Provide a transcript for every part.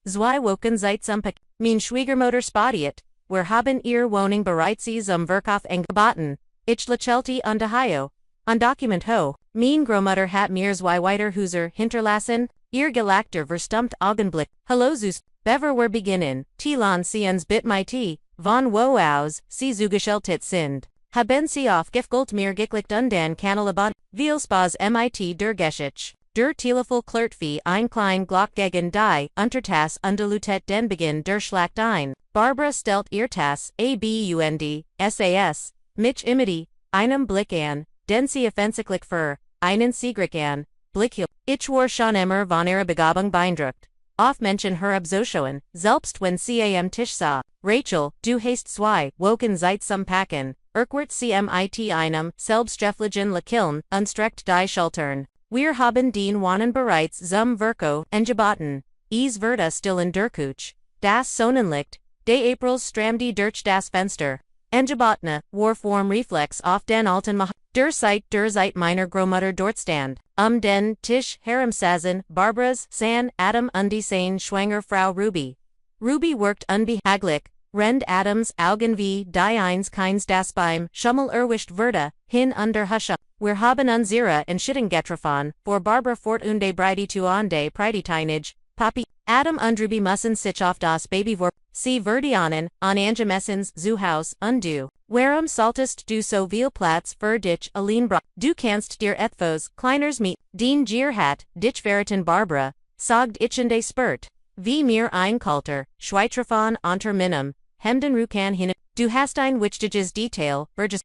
Zwei Wochen seit zum mein Schwiegermutter spadiet, wir haben ihr Wohnung bereits zum Verkauf angeboten, ich lächelte unterhio, an Dokument ho, mein Großmutter hat mir zwei Weiterhäuser hinterlassen, ihr gelackter verstummt Augenblick, hallo Zus, bever wir beginnen, Tilon sie uns bit my tea, von wo aus, sie zugeschaltet sind. Haben sie aufgefüllt mir geklickt und dann Kanalabad, viel Spaß mit der Geschichte. Der Telefon klert wie ein klein Glock gegen die Untertasse undelutet den Beginn der Schlacht ein. Barbara stellt ihr Tasse, abund, sas, mich imiti, einem Blick an, den sie offensichtlich für, einen Siegreich an, Blickhiel. Ich war schon immer von ihrer Begabung beeindruckt. Oft Menschen herabzuschauen, selbst wenn sie am Tisch sah. Rachel, du hast zwei Wochen seit zum Packen, Urquhart mit einem selbstgefälligen Lächeln unstreckt die Schultern. Wir haben den Wohnen bereits zum Verkauf angeboten. Es wird still in der Küche. Das Sonnenlicht, de Aprils stramdi durch das Fenster. Angebotene, Warform Reflex auf den alten Mach. Der Zeit meiner Großmutter dort stand. Den Tisch herumsaßen Barbaras, San, Adam und die sein Schwanger Frau Ruby. Ruby wirkt unbehaglich, rend Adams Augen wie die eins keins das beim Schummel erwischt würde, hin under Husche. Wir haben unsere Entscheidung getroffen, vor Barbara fortunde breite zu onde Preitinage, Papi, Adam und Ruby müssen sich auf das Baby vor, sie verdienen, an angemessens zu Haus und warum solltest du so viel Platz für dich allein bra? Du kannst dir etwas kleiners mit, den Gier hat, dich verraten Barbara, sagt ich in de Spurt. Wie mir ein Kalter, Schweitrafon unter Minnem, Hemden Rukan hin, du hast ein wichtiges Detail, Burgess,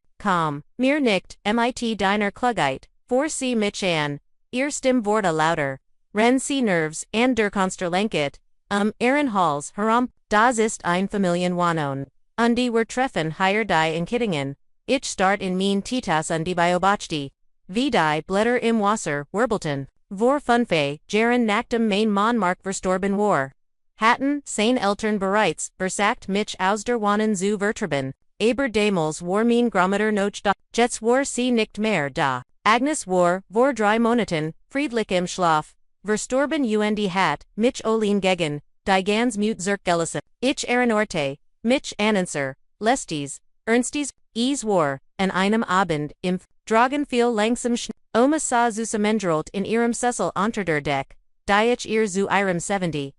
mir nicht, mit deiner Klugheit, vor sie mich an, ihr Stimme wurde lauter, ren sie Nerves, and der Konsterlenket, Aaron Halls, herum, das ist ein Familienwohnung. Und die wir treffen hier die in Kittingen, ich start in mein Titas und die Biobochti, wie die Blätter im Wasser, Wirbelten, vor Funfe, Jaren nach dem mein Monmark verstorben war. Hatten, sein Eltern bereits, versagt mich aus der Wohnung zu vertreiben, aber damals war mein Großmutter noch da, jetzt war sie nicht mehr da. Agnes war, vor 3 Monaten, friedlich im Schlaf, verstorben und hat, mich allein gegen, die ganz mut zurückgelassen. Ich erinnerte, mich annenser, lesties, ernsties, es war, an einem Abend, im Dragen viel langsam Oma sah zusammendroht in ihrem Sessel unter der Deck, die ich ihr zu ihrem 70.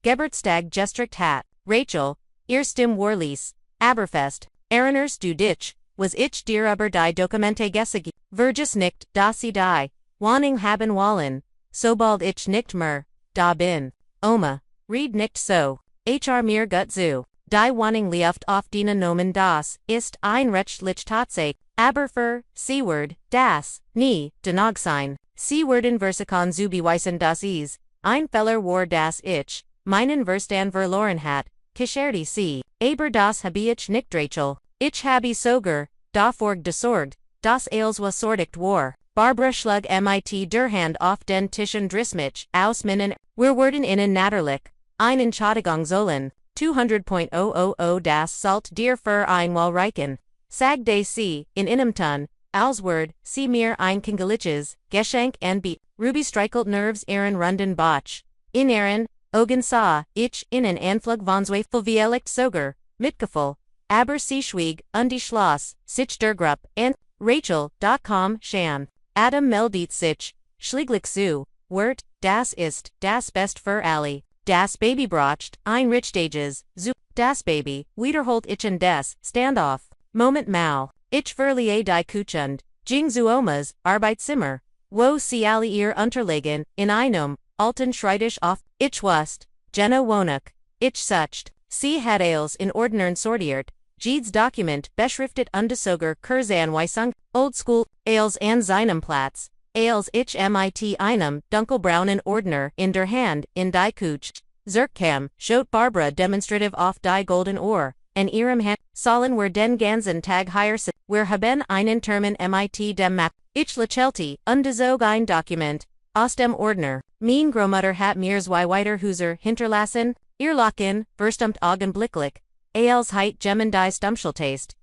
Geburtstag gestrikt hat, Rachel, ihr Stimme war leis, Aberfest, erinnerst du dich, was ich dir über die Dokumente gesagt, Verges nicht, dass sie die Wohnung haben wollen, sobald ich nicht mehr da bin. Oma, red nicht so, mir gut zu, die Wohnung liegt auf den Nomen das ist ein rechtlich Tatsache, aber für sie-word, das, nie, dennog sein, sie-worden Versikon zu beweisen das ist, ein Fehler war das ich, meinen Verstand verloren hat, Kischerti sie, aber das habe ich nicht Rachel, ich habe sogar, davor gesorgt, das alles was sortigt war. Barbara schlug mit der Hand auf den Tisch und riss mich aus meinen, wir werden innen natürlich, eine Entschädigung sollen, 200.000 das Salt dir für ein reichen, sagte sie, in einem Ton, als word, sie mir ein kingeliches, Geschenk anbiet, Ruby streichelt Nerves ihren runden Botch, in ihren, Augen sah, ich innen Anflug von Zweifel viellicht sogar, mitgefühl, aber sie schwieg, und die Schloss, sich der Gruppe, and, Rachel.com, Shan, Adam meldet sich, schläglich zu, Wort, das ist, das Best für alle, das Baby bracht, ein Richtages, zu, das Baby, wiederholt ich und des, Standoff, Moment mal, ich verliere die Kuchend, Jing zu Omas, Arbeitszimmer, wo sie alle ihr unterlegen, in einem, alten Schreibtisch auf, ich wusste, Jenna Wohnung, ich sucht, sie hat alles in Ordnern sortiert, Jedes Dokument beschriftet undesoger Kursanweisung, Oldschool, als an seinem Platz, als ich mit einem dunkelbraunen Ordner in der Hand, in die Küche, zurückkam, schaut Barbara demonstrativ auf die golden Ohr, an ihrem Hand, sollen wir den ganzen Tag hier sitzen, wir haben einen Termin mit dem Map, ich lächelte, undesog ein Dokument, aus dem Ordner, mein Großmutter hat mir zwei Weiterhäuser hinterlassen, ihr Locken, verstummt augenblicklich, als heit gemmen die Stummschultaste,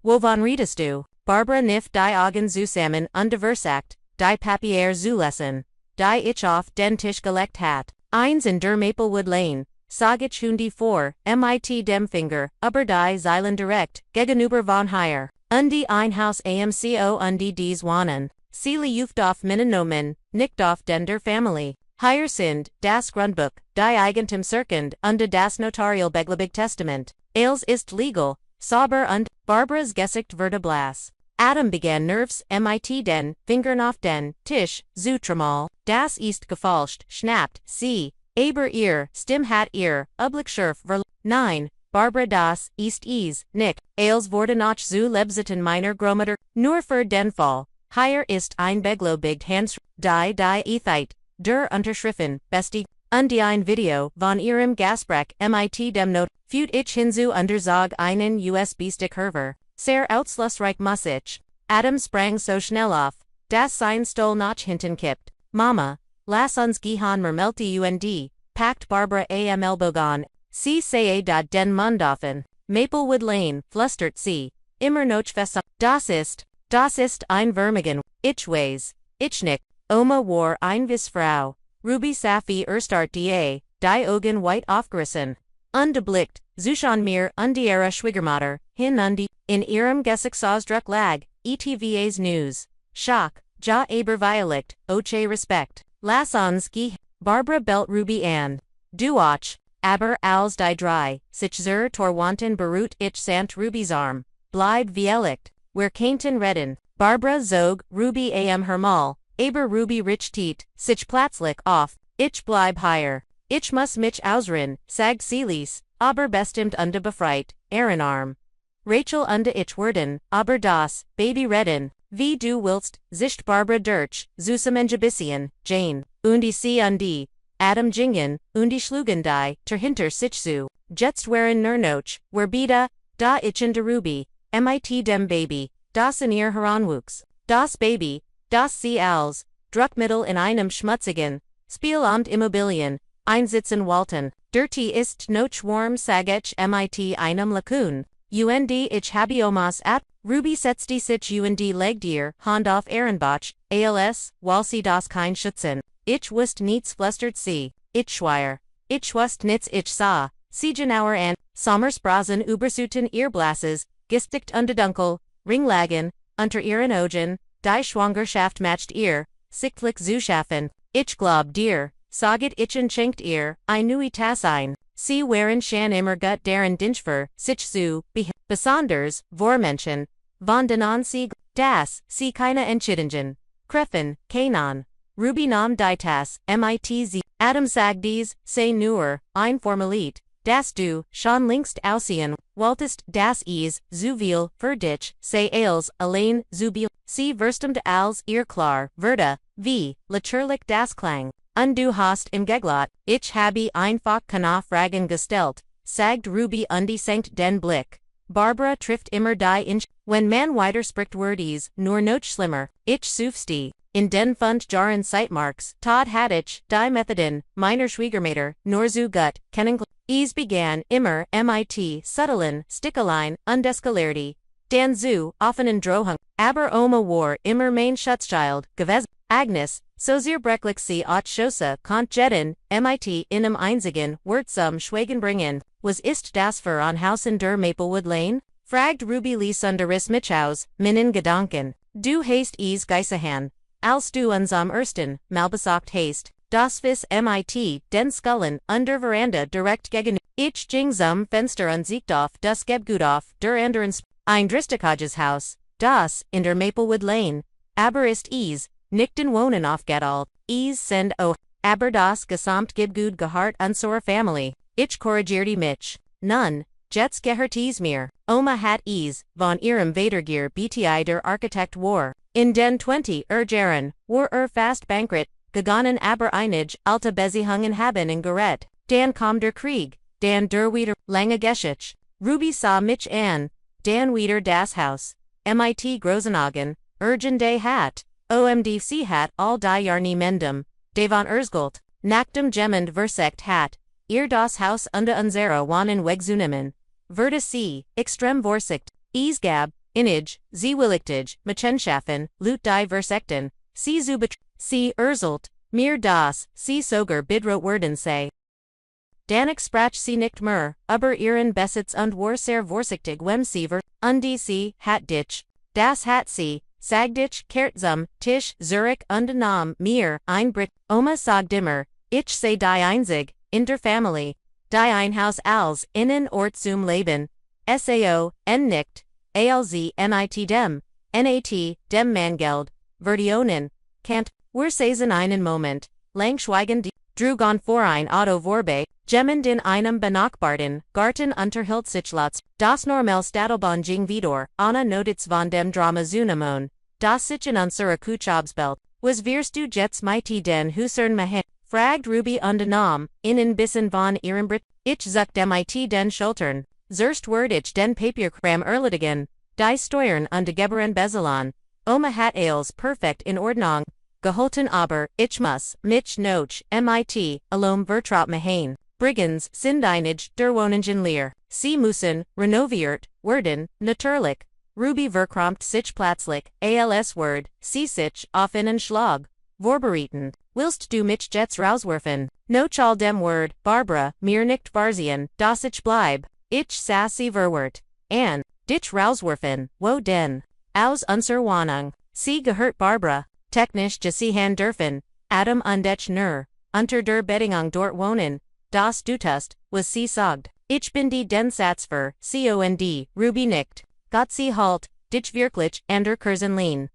wovon redest du? Barbara niff die Augen zusammen und versagt, die Papier zu lesen, die ich auf den Tisch gelegt hat, eins in der Maplewood Lane, Sagich Hundi 4, mit dem Finger, über die Zeilen direkt, gegenüber von hier. Undi Einhaus AMCO undi dies Wohnen. Seele Juftoff Minenomen, nicht auf den der Family. Hier sind, das Grundbuch, die Eigentum circend, unde das Notarial Beglebig Testament. Alles ist legal, sauber und, Barbara's Gesicht wurde blass. Adam began Nervs, mit den, Fingern auf den, Tisch, Zutramal, das ist gefalscht, schnappt, sie, aber ihr, Stimm hat ihr, Ublikschurf ver, 9, Barbara das, ist nicht, als wurde noch zu lebziten meiner Gromutter, nur für den Fall. Hier ist ein beglobigt Hans, die Ethite, der Unterschriften, besti, und ein Video, von ihrem Gasprach, mit dem Not, führt ich hinzu Unterzog einen USB-Stick herver. Sehr ausschlussreich muss ich. Adam sprang so schnell auf, dass sein Stuhl noch hinten kippt. Mama, lass uns gehen mermelte und, packt Barbara am Ellbogen. Sie saye dat den Mund offen. Maplewood Lane, flüstert sie. Immer noch fest. Das ist ein Vermigen. Ich weiß. Ich nick. Oma war ein Frau. Ruby Safi erstart die Augen weit aufgerissen. Ungeblickt, Zwischen mir und ihrer Schwiegermutter, hin und in ihrem Gesichtsausdruck lag, ETVA's News. Schock, ja aber Violett, oche Respekt. Lass uns gehen. Barbara belt Ruby an. Du auch, aber als die drei, sich zur Torwanten beruht ich sant Ruby's Arm. Bleib viellicht, wir könnten reden. Barbara zog Ruby am Hermal, aber Ruby richtet sich plötzlich auf. Ich bleib hier. Ich muss mich ausruhen, sagt Celis, aber bestimmt unde befreit, Arm. Rachel unde ich werden, aber das, Baby reden, wie du willst, sicht Barbara durch, Zusammengebissien, Jane, und sie und Adam gingen, und schlugen die, hinter sich zu, jetzt waren nur noch, wer bida, da ich de Ruby, mit dem Baby, das in ihr heranwuchs, das Baby, das sie als, Druckmittel in einem schmutzigen, Spielamt Immobilien, einsitzen wollten, dirty ist noch warm sagech mit einem Lakun, und ich habiomas at, Ruby setzte sich und legd ihr Hand auf Ehrenbach, als, weil sie das kein schützen. Ich wusste nichts flüstert sie, ich schweier. Ich wusste nichts ich sah, sie genauer an, Sommersbrasen übersuten ihr Blasses, gistigt unde dunkel, Ringlagen, unter ihren Augen, die Schwangerschaft matcht ihr, sichtlich zu schaffen. Ich glaub dir, saget ich schenkt ihr, ein neues ein. Sie waren schon immer gut deren Dinchver, sich zu, besonders, vormenschen, von den an sie, das, sie keine Entscheidungen, Kreffen, Kanan. Ruby nahm die Tas, mitz, Adam sagt dies, sei nur, ein Formalit, das du, schon längst aussehen, wolltest, das zu viel, für dich, sei als, allein, zu sie verstummt als, ihr klar, würde, wie, natürlich das klang. Und du hast im Geglot, ich habe einfach keine Fragen gestellt, sagt Ruby und senkt den Blick. Barbara trifft immer die Inch, wenn man weiter spricht wordies, nur noch schlimmer, ich suchste. In den Fund Jaren Sightmarks, Todd had ich, die Methodin, meiner Schwiegermutter, nur zu gut, kennen began, immer, mit, Suttelen, Stickelein, undescalerty. Dan zu, offenen Drohung, aber Oma war, immer mein Schutzschild, gewesen. Agnes, so sehr brecklich sie auch schosse, kont jetten, mit, einem einzigen, Wort zum Schweigen bringen, was ist das für ein Haus in der Maplewood Lane? Fragt Ruby Lee sunderis Michaus, Minen Gedanken. Du hast Geisehan. Als du uns am ersten, malbesorgt hast, das Fiss mit, den Skullen, under Veranda direkt gegen, ich ging zum Fenster und siegt auf, das Gebgut auf, der anderen ein Dristikages Haus, das, in der Maplewood Lane, aber ist nicht den Wohnen aufgeteilt, sind aber das gesamt Gebgut gehört unsere Family, ich korrigierte mich, nun, jetzt gehört mir, Oma hat von ihrem Vatergier bti der Architekt war. In den 20 Jahren war fast bankrupt, gegangen aber einige alte Beziehungen haben in Gerät. Dan kam der Krieg, dan der wieder lange Geschichte. Ruby sah mich an, dan wieder das Haus. Mit Großenaugen, de hat, omdc hat all die Jarni mendum, de von Erzgold, nach dem Gemmend versekt hat, ihr das Haus unter unsere Wohnen wegzunehmen. Würde sie, extrem vorsicht, gab, Innig, willigtig, Machenschaffen, Lut die Versekten, sie sie Erzelt, mir das, sie sogar bidrot werden sei. Danik sprach sie nicht mehr, aber ihren Besitz und war sehr vorsichtig wem sie ver, sie, hat dich, das hat sie, sagdich, kehrt zum Tisch, Zurich und nahm mir, ein Brit, Oma sagt immer, ich sei die einzig, in der Familie, die ein Haus als, innen Ort zum Leben, Sao, nicht, alz mit dem, nat, dem Mangeld, Vergeltung, Kant, wir sehen einen Moment, lang schweigen die, drug on vor ein Auto vorbei, jemand in einem benachbarten Garten unterhielt sich Lutz, das normal Stadelbahn wieder, Anna Notiz von dem Drama Zunamon, das sich in unserer Kuchabsbelt, was wirst du jetzt mit den Husern machen, fragt Ruby und nahm, innen bissen von ihrem Brit, ich zuck dem mit den Schultern, zerst word ich den Papierkram erledigen, die Steuern und Geberen Bezelon, Oma hat alles perfekt in Ordnung, geholten aber, ich muss, mich noch, mit, alom vertraut machen. Brigands, sind einig, der Wohnungen leer. Sie müssen, renoviert, werden, natürlich. Ruby verkrampft sich plötzlich, als Word, sie sich, auf einen Schlag. Vorbereiten, willst du mich jetzt rauswerfen? Noch all dem Word, Barbara, mir nicht varsien, dass ich bleib. Ich sah sie verwirrt. An, dich rauswerfen, wo denn? Aus unser Wohnung. Sie gehört Barbara. Technisch gesehen dürfen, Adam und ich nur, unter der Bedingung dort wohnen, das du tust, was sie sagt. Ich bin die den Satz für, cond, Ruby nickt. Gott sie halt, dich wirklich, ander Kursenlein.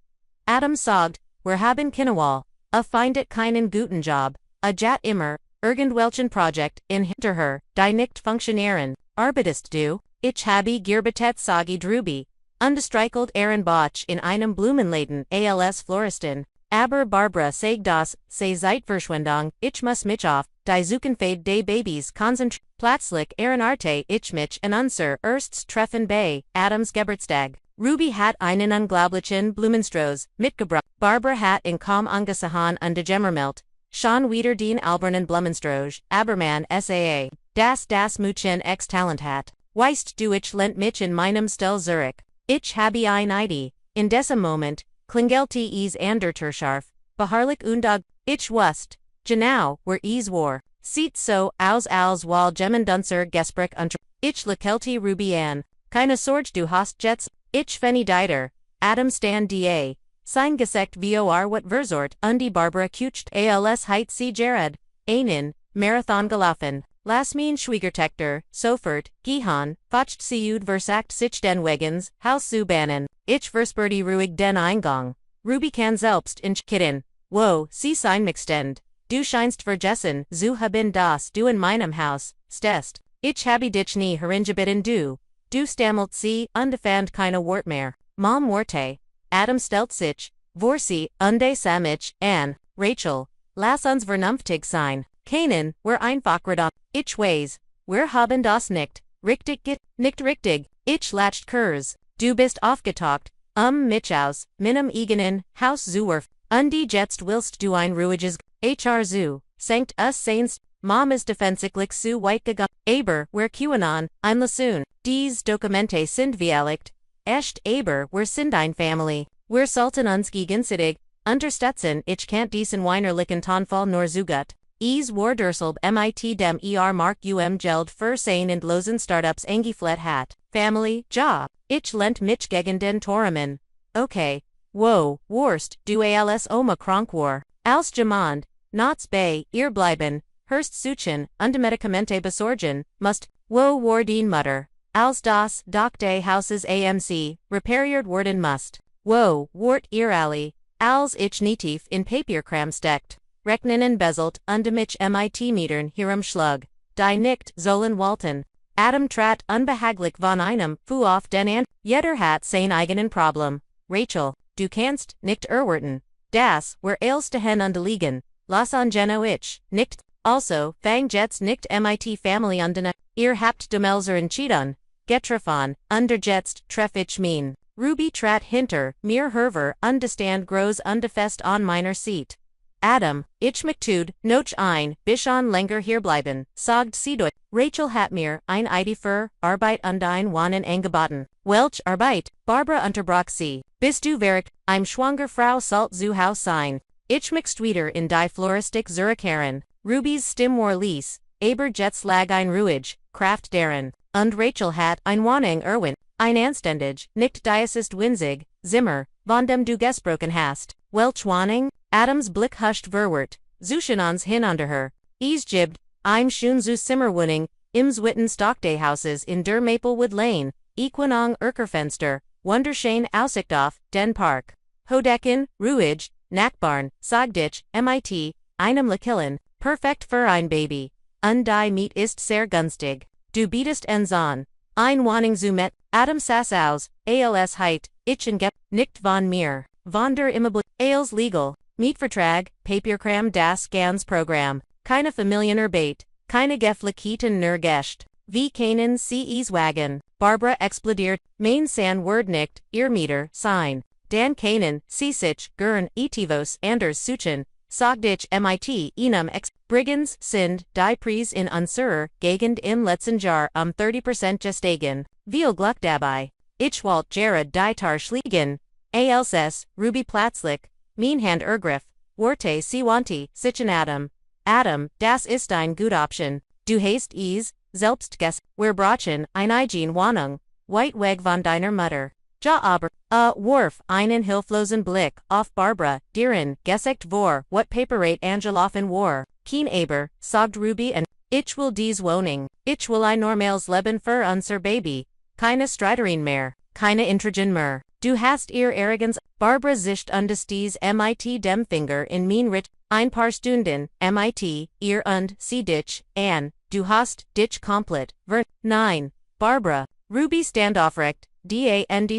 Adam sagt, wir haben Kinewall, findet keinen guten Job, jat immer, irgendwelchen Projekt, in hinterher, die nicht funktionieren, arbeitest du, ich habe Gierbetet sagi Ruby. Undestreichelt Aaron Botch in einem Blumenladen als Floristin. Aber Barbara sagt das, sei Zeitverschwendung, ich muss mich auf, die Zukunft des Babys konzentrieren. Plötzlich Arte ich mich in unser erstes Treffen bei Adams Geburtstag. Ruby hat einen unglaublichen Blumenstrauß mitgebracht. Barbara hat in kaum angesehen und gemerkt, schon wieder den albernen Blumenstrauß, aber man saa, das Mädchen ex Talent hat. Weißt du ich lent mich in meinem Stel Zurich. Ich habe ein Idee, in diesem Moment, klingelte es anderter scharf, beharrlich und ich wusste, genau, wer es war, sieht so aus als wal jemand unser Gespräch unter, ich lächelte Ruby an, keine Sorge du hast jetzt, ich fenny deiter, Adam stand da, sein Gesicht vor wat versort, und die Barbara kucht als heit sie Jared, einen, Marathon gelaufen. Lass mein Schwiegertochter, sofort, gehen, facht sie versagt sich den Wagens, Haus zu bannen, ich versperrte ruhig den Eingang. Ruby kann selbst in kitten, wo, sie sein mixtend, du scheinst vergessen, zu haben das du in meinem Haus, stest, ich habe dich nie hereingebeten du stammelt sie, und fand keine Wort mehr, Mom Worte, Adam stellt sich, vor sie, unde samich, an, Rachel, lass uns vernünftig sein. Keinen, wir einfach redon. Ich weiß, wir haben das nicht nicht richtig, ich lacht Kurs. Du bist aufgetaucht, mich aus, meinem eigenen Haus zuwerf, und jetzt willst du ein ruhiges HR zu, sankt us seinst, Mom ist defensichtlich zu weit gegangen, aber, wir QAnon, ein Lasun, dies Dokumente sind wielicht, echt aber, wir sind ein Family, wir sollten uns gegenseitig, unterstützen, ich can't diesen weinerlichen Tonfall nur zugut. Es war derselb mit dem Mark Geld für sein und losen Startups angeflet hat. Family, Job. Ich lent mich gegen den Toramen. Okay. Wo, worst, du als Oma krank war. Als jemand, nots bei, ihr bleiben, hörst suchen, und Medikamente besorgen, must, wo war den Mutter. Als das, Doc des Hauses AMC, repariert worden must. Wo, wart ihr alle, als ich nietief in Papierkram steckt. Rechnen embezzelt, und mich mit Metern herumschlug. Die nicht sollen walten. Adam trat unbehaglich von einem Fu auf den an. Jeder hat sein eigenen Problem. Rachel, du kannst nicht erwarten. Das, wer ailst dahin und liegen. Lass an Geno ich, nicht. Also, fang jetzt nicht mit Family und ihr habt Demelzer entschieden. Getroffen, und jetzt treff ich mein. Ruby trat hinter, mir herver, understand groß undefest on meiner Seat. Adam, ich möchte noch ein bisschen länger hierbleiben, sagt sie deutlich. Rachel hat mir ein Idee für Arbeit und ein Wohnen angeboten. Welch Arbeit? Barbara unterbrach sie. Bist du verrückt? Schwanger Frau sollt zu Haus sein. Ich möchte wieder in die Floristik zurückkehren. Ruby's Stimme war leise. aber Jets lag ein Ruhig, Kraft deren, und Rachel hat ein Wohnung Erwin, ein Anständig, nicht Diasist winzig, Zimmer, von dem du gesprochen hast, welch Wohnung, Adams Blick huscht verwert, Zwischen uns hin unter her, gibd, im schon zu Zimmerwohnung, im Zwitten Stockdayhauses in der Maplewood Lane, Equinong Erkerfenster, Wunderschön Aussicht auf den Park. Hodecken, Ruhig, Nachbarn, Sogditch, mit, einem Lakillen, perfekt für ein Baby. Und die Miet ist sehr günstig. Du bietest ens an. Ein Wohnung zu met, Adam saß aus, als heit, ich und gep, nicht von mir. Von der Immobilie, als legal, Mietvertrag, Papierkram das ganz Programm. Keine Familienarbeit, keine Geflicketen nur Gäst. Wie keinen CE's Wagen. Barbara explodiert, mein San Word nicht, ihr Mieter, sein. Dan keinen, sich, gern, etivos, anders suchen, Sogditch mit, enum ex, Brigands, sind, die Preis in unserer Gegend im letzten Jahr 30% gestiegen. Viel Gluck dabei. Ich wollt Jared die Tar schliegen. Als, Ruby Platzlich, mein Hand Ergriff, Worte sie wanti, sich Adam. Adam, das ist ein gut Option. Du hast es, selbst guess, wir brauchen eine Wohnung, weit weg von deiner Mutter. Ja aber, warf einen hilflosen Blick auf Barbara, deren, gesagt vor, what paperate Angeloffen war, keen aber, sagt Ruby and, ich will dies Wohnung, ich will ein normales Leben für unser Baby, keine Streitereien mehr, keine Intrigen mehr. Du hast ihr Arroganz, Barbara sicht undestes mit dem Finger in mein Rich, ein paar Stunden, mit, ihr und, sie dich, an, du hast, dich komplett, nein, Barbara, Ruby standaufrecht,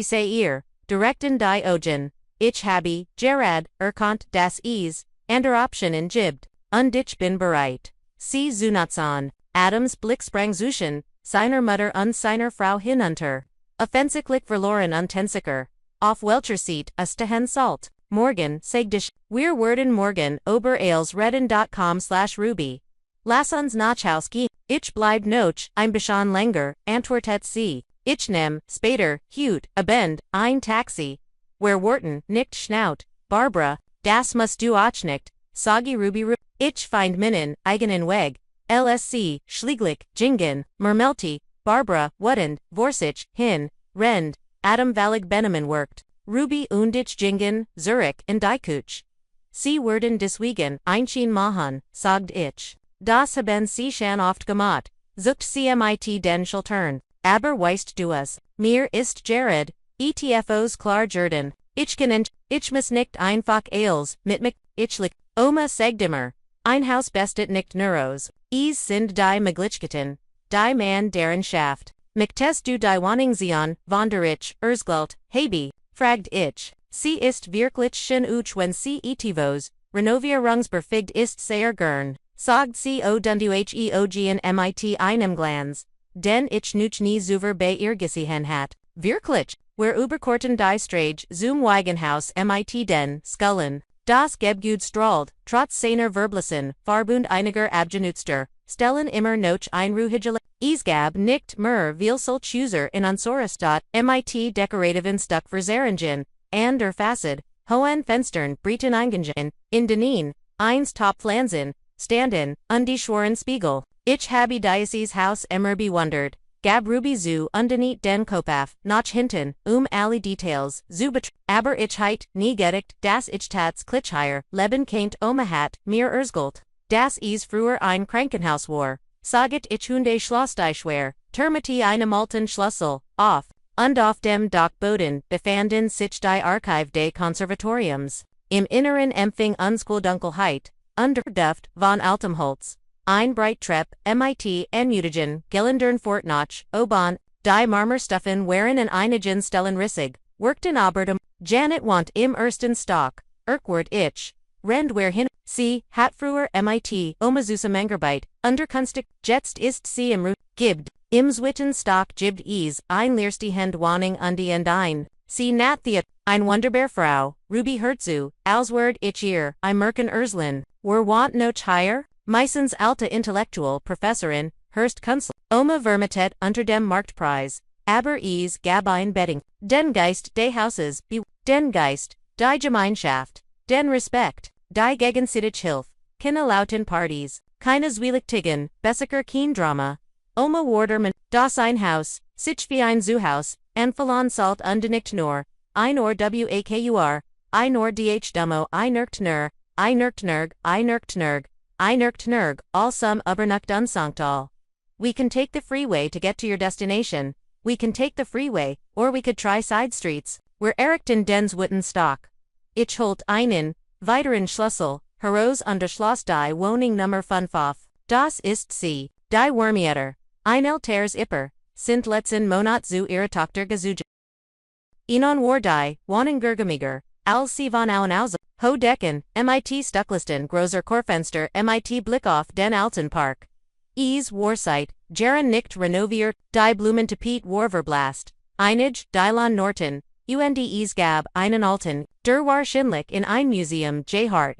se ihr, direkten die Augen, ich habe, Gerard, erkannt das es, and Option in gibd, und ich bin bereit. Sie Zunatzan, Adams Blick sprang zwischen, seiner Mutter und seiner Frau hinunter. Offensichtlich verloren und tensiker. Auf welcher Seat Stehen Salt. Morgen, Segdisch, wir werden morgen, ober als redden.com/Ruby. Lass uns Nachhaus gehen. Ich bleib noch, ein bisschen länger, antwortet sie. Ich nehm, später, Hut, abend, ein Taxi. Wer Worten, nicht schnaut. Barbara, das musst du auch nicht, sagi Ruby. Ich find meinen, eigenen Weg. LSC, Schlieglich, Jingen, Mermelti, Barbara, Wunden, Vorsich, hin, Rend, Adam Valig Benemen worked. Ruby und ich Jingen, Zurich, in Dikuch. Sie werden deswegen, einschien machen, sagt ich. Das haben sie schon oft gemacht, zuckt sie mit den Schultern. Aber weißt du es, mir ist Jared, ETFOs klar Jordan, ich kann ich muss nicht einfach als, mit mich, ich Oma Segdimmer, ein Haus bestet nicht Neuros, es sind die Möglichkeiten, die man deren schafft. Miktest du die Wohnung sehen, von der ich, Erzgelt, habe, fragt ich, sie ist wirklich schön uch wenn sie etivos, Renovierungsberfigt ist sehr gern, sagt sie odwheogen mit einem Glanz, denn ich nuch nie zuver bei ihr gesehen hat, wirklich, wer überkorten die Strage zum Wagenhaus mit den Skullen, das Gebgut strahlt, trotz seiner Verblassen, Farbund einiger Abgenutzter, stellen immer noch ein ruhigele, Isgab nicht mehr viel Solchuser in unserer Stadt, mit dekorativen Stuckverzerringen, and der Facade, hohen Fenstern, Briten Eingingen, in Denin, eins Topflanzen, standen, und die schworen Spiegel. Ich habe dieses Haus immer bewundert, gab Ruby zu underneath den Kopaf, nach hinten, alle Details, zu aber ich heit, nie gedacht, dass ich tats klitschheier, leben kennt hat, mir erzgelt, das is früher ein Krankenhaus war. Saget ich hunde Schloss die schwer, termiti einem alten Schlüssel, auf, und auf dem Dachboden befanden sich die Archive des Konservatoriums. Im Inneren empfing uns Dunkelheit, under Duft von altem Holz. Ein Breittrepp, mit Anmutigen, Gelindern Fortnach, oban, die Marmorstufen waren in einigen Stellen rissig, workten aber dem, Janet want im ersten Stock, Erkward ich, Rend wer hin, sie, hat früher mit, Omazusa Mengerbeit, underkunstig, jetzt ist sie im gibd, im Zwitten Stock gibd ein leerstehend Wohnung und ein, sie nat ein wunderbar Frau, Ruby Herzu, Ausward ich ihr, ein Merken Erzlin, wer want noch higher? Meistens alte Intellektual Professorin, Hurst Kunstl, Oma Vermitet unter dem Marktpreis, aber gab ein Betting, den Geist des Hauses, den Geist, die Gemeinschaft, den Respekt, die gegenseitige Hilfe, keine lauten Partys, keine Zwillichtigen, Bessaker Keen Drama, Oma Warderman, Das ein Haus, sich wie ein Zuhaus, Entfallen salt undenicht nur, ein or wakur, ein or dh dummo, ein nerg, all some übernacht unsankt all. We can take the freeway to get to your destination, we can take the freeway, or we could try side streets, we're errichten dens Wunden stock. Ich holt einen, weiteren Schlüssel, heraus und Schloss die Wohnung Nummer 5. Das ist sie, die Wurmieter, ein älteres Ipper, sind letzten Monat zu ihrer Tochter gesucht. Ihnen war die Wohnung gergemiger, als sie von Auenhausen, ho Decken, mit Stucklisten großer Korfenster mit Blick auf den alten Park. Warsite, Jaren nicht renoviert, die Blumentapet war verblasst, einige, die Norton, Gab, einen alten, der wahrscheinlich in ein Museum Hart,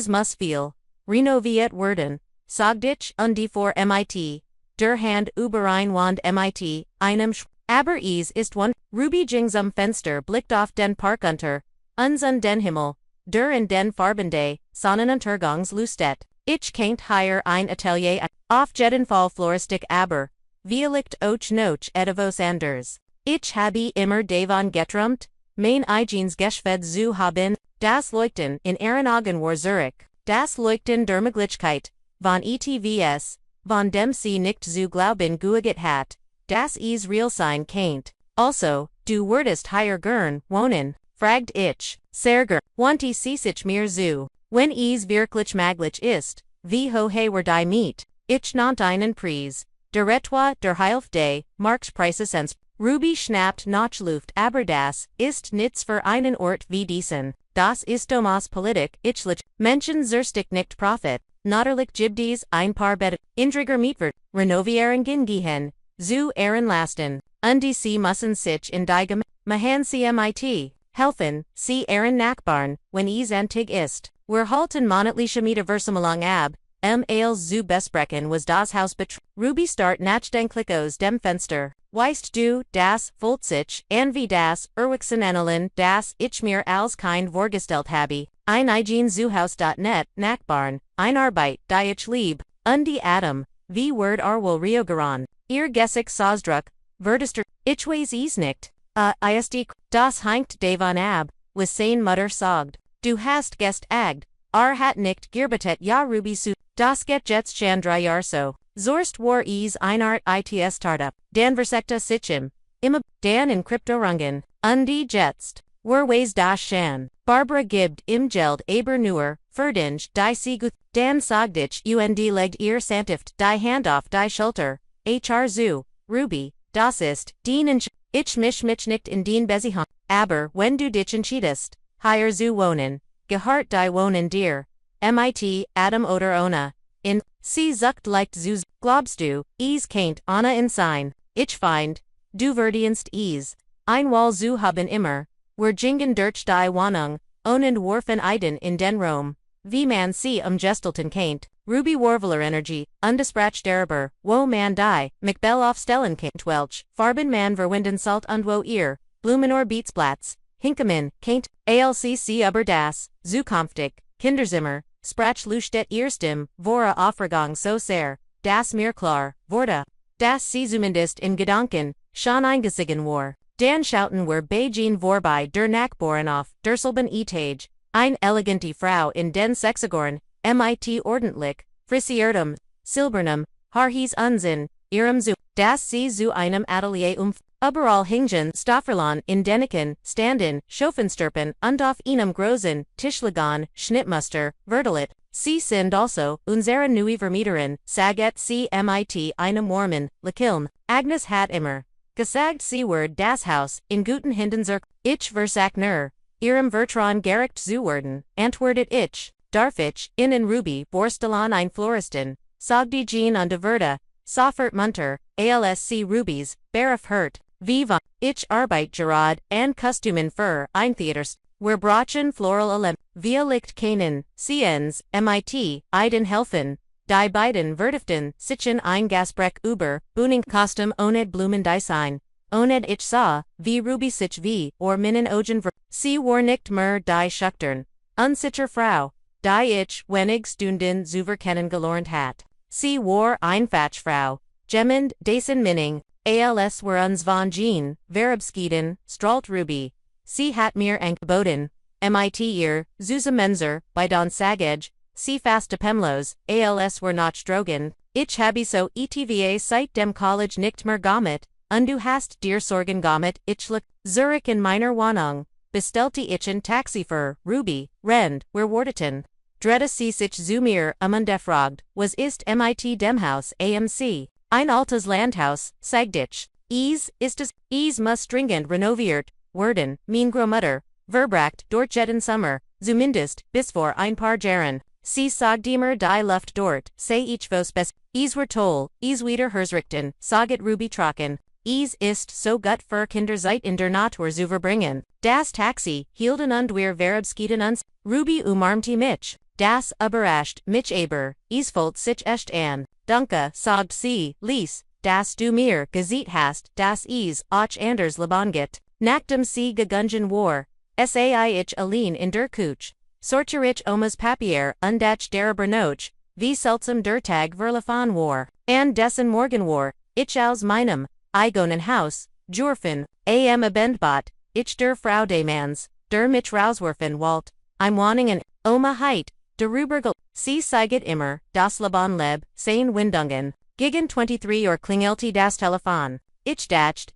muss viel, renoviert werden, sagdich und die vor mit, der Hand über ein Wand mit, einem aber ist one, Ruby Jingsum Fenster blickt auf den Park unter, uns und den Himmel, der in den Farbende, Sonnenuntergangslustet. Ich kennt higher ein Atelier auf jeden Fall floristik aber, Vielicht och noch etwas anders. Ich habe immer davon geträumt, mein eigenes Geschwätz zu haben, das Leuchten in ihren Augen war Zurich, das Leuchten der Möglichkeit, von ETVS, von dem sie nicht zu glauben geüget hat, das real sein kennt. Also, du würdest higher gern wohnen, fragt ich, sehr gern, wanti sich mir zu. Wenn wirklich maglich ist, wie hohe war die Miet, ich nannt einen Preis, der etwa der Hälfte, Marktpreisesens, Ruby schnappt nach Luft aber das ist nichts für einen Ort wie diesen, das ist Domas Politik, ich Menschen zurstig nicht Profit, natürlich gibt ein paar Bett, Indriger Mietwert, renovieren gehen, zu ihren Lasten, und sie müssen sich in die Mahan mit, helfen, sie ihren Nachbarn, wenn antig ist. Wir halten monatliche Mieterversammlung ab, als zu besprechen was das Haus Ruby start nachdenklich aus dem Fenster. Weißt du, das, sich, an wie das, Erwachseneneln, das, ich mir als kind vorgestellt habe, ein eigenzuhaus.net, Nachbarn, ein Arbeit, die ich lieb, und die Atom, wie Word wohl Riogeran, ihr Gessig Sausdruck, Verdester, ich weiß nicht, ist, das hängt davon ab, was sein Mutter sagt. Du hast gest agd, hat nicht Girbetet ja Ruby su, das geht jetzt schon 3 Jahre so. Zorst war ein Art ITS Startup, dan versekta sichem, dan in Kryptorungen, und die jetzt, was das schon. Barbara gibt im Geld aber nur, verdinge, die Siguth, dan sagdich legt ihr Santift, die Hand auf die Schulter, zu, Ruby, das ist, ich mich nicht in den Besihan, aber wenn du dich entschiedest, higher zu wohnen, gehart die Wohnen dir, mit, Adam oder ohne, in, sie sucht leicht zu, glaubst du, kennt Anna in sein, ich find, du verdienst ein Wall zu haben immer, wir jingen durch die Wohnung, und warfen Eiden in den Raum, wie man sie gestalten kennt, Ruby Warveler Energy, undesprach derber, wo man die, McBell aufstellen kennt welch, Farben man verwinden salt und wo ihr, Blumenor Beatsplatz, Hinkemin, kennt, ALCC über das, Zukunftig, Kinderzimmer, Sprach Lustet Erstim, Vora Aufregung so sehr, das mir klar, wurde, das sie zumindest in Gedanken, schon eingesigen war. Dan schauten wir Beijing vorbei der Nachbarn auf, derselben Etage, ein elegante Frau in den Sexagorn, mit ordentlich, frisiertem, silbernem, Haarhies Unsinn, ihrem zu, das sie zu einem Atelier überall hingen Stofferlon in Deniken, standen, Schofensterpen, und auf einem großen, Tischlagan, Schnittmuster, Verdelit, sie sind also, unsere neue Vermieterin, saget sie mit einem Mormon, Lakilm, Agnes hat immer, gesagt sie word das Haus, in guten Hindenzirk, ich versag nur, ihrem Vertron gerecht zu werden, antwortet ich, darf ich, in Ruby, Borstelon ein Floristin, sagdi Jean und de Verda, Soffert munter, ALSC Rubies, Barif hurt, Viva, ich arbeit Gerard, and Kostumen für ein Theaters, wir brauchen Floral Olymp, wir licht keinen, Ciens, mit, Eiden helfen, die beiden Vertiften, sichen ein Gasbreck über, Buning Kostüm oned Blumen Design, oned ich sah, wie Ruby sich wie, or Minnen Ogen sie war nicht mehr die Schuchtern, unsicher Frau, die ich, wenig Stunden zuver kennen gelernt hat. Sie war Einfachfrau, Gemend, dessen Minning, als were uns von Jean, Verabschieden, Stralt Ruby. Sie hat mir angeboten, mit ihr, Zusammenser, bei Don Sagej, sie fast Pemlos, als were noch drogen, ich habe so etva seit dem College nicht mehr gammet, und du hast dir Sorgen gammet, ich look, Zurich in meiner Wohnung, bestellte ich ein Taxi für, Ruby, Rend, where Wardeton. Dretta sie sich zu mir defragt, was ist mit dem Haus AMC, ein altes Landhaus, zeigte ich. Es muss dringend renoviert werden, mein Großmutter, verbracht dort jeden Sommer, zumindest bis vor ein paar Jahren. Sie sagte mir die Luft dort, sei ich was best, es war toll, es wieder hersrichten, saget Ruby trocken. Es ist so gut für Kinder Zeit in der Natur zu verbringen. Das Taxi hielten und wir verabschieden uns. Ruby umarmte mich. Das überrascht mich aber. Es fühlt sich echt an. Danke, sagt sie, Lies, dass du mir gesagt hast, dass es auch anders leben geht. Nachdem sie gegangen war, sai ich allein in der Küche. Sortier ich Omas Papier und das der Bernoch, wie seltsam der Tag verlaufen war. And dessen Morgen war, ich aus meinem eigenen Haus, Jurfen, abendbot, ich der Frau Demans, der mich rauswerfen wollt, im Wohnungen, Oma heit, darüber sie zeiget immer, das Leben leb, sein Wendungen, gegen 23 klingelte das Telefon. Ich dacht,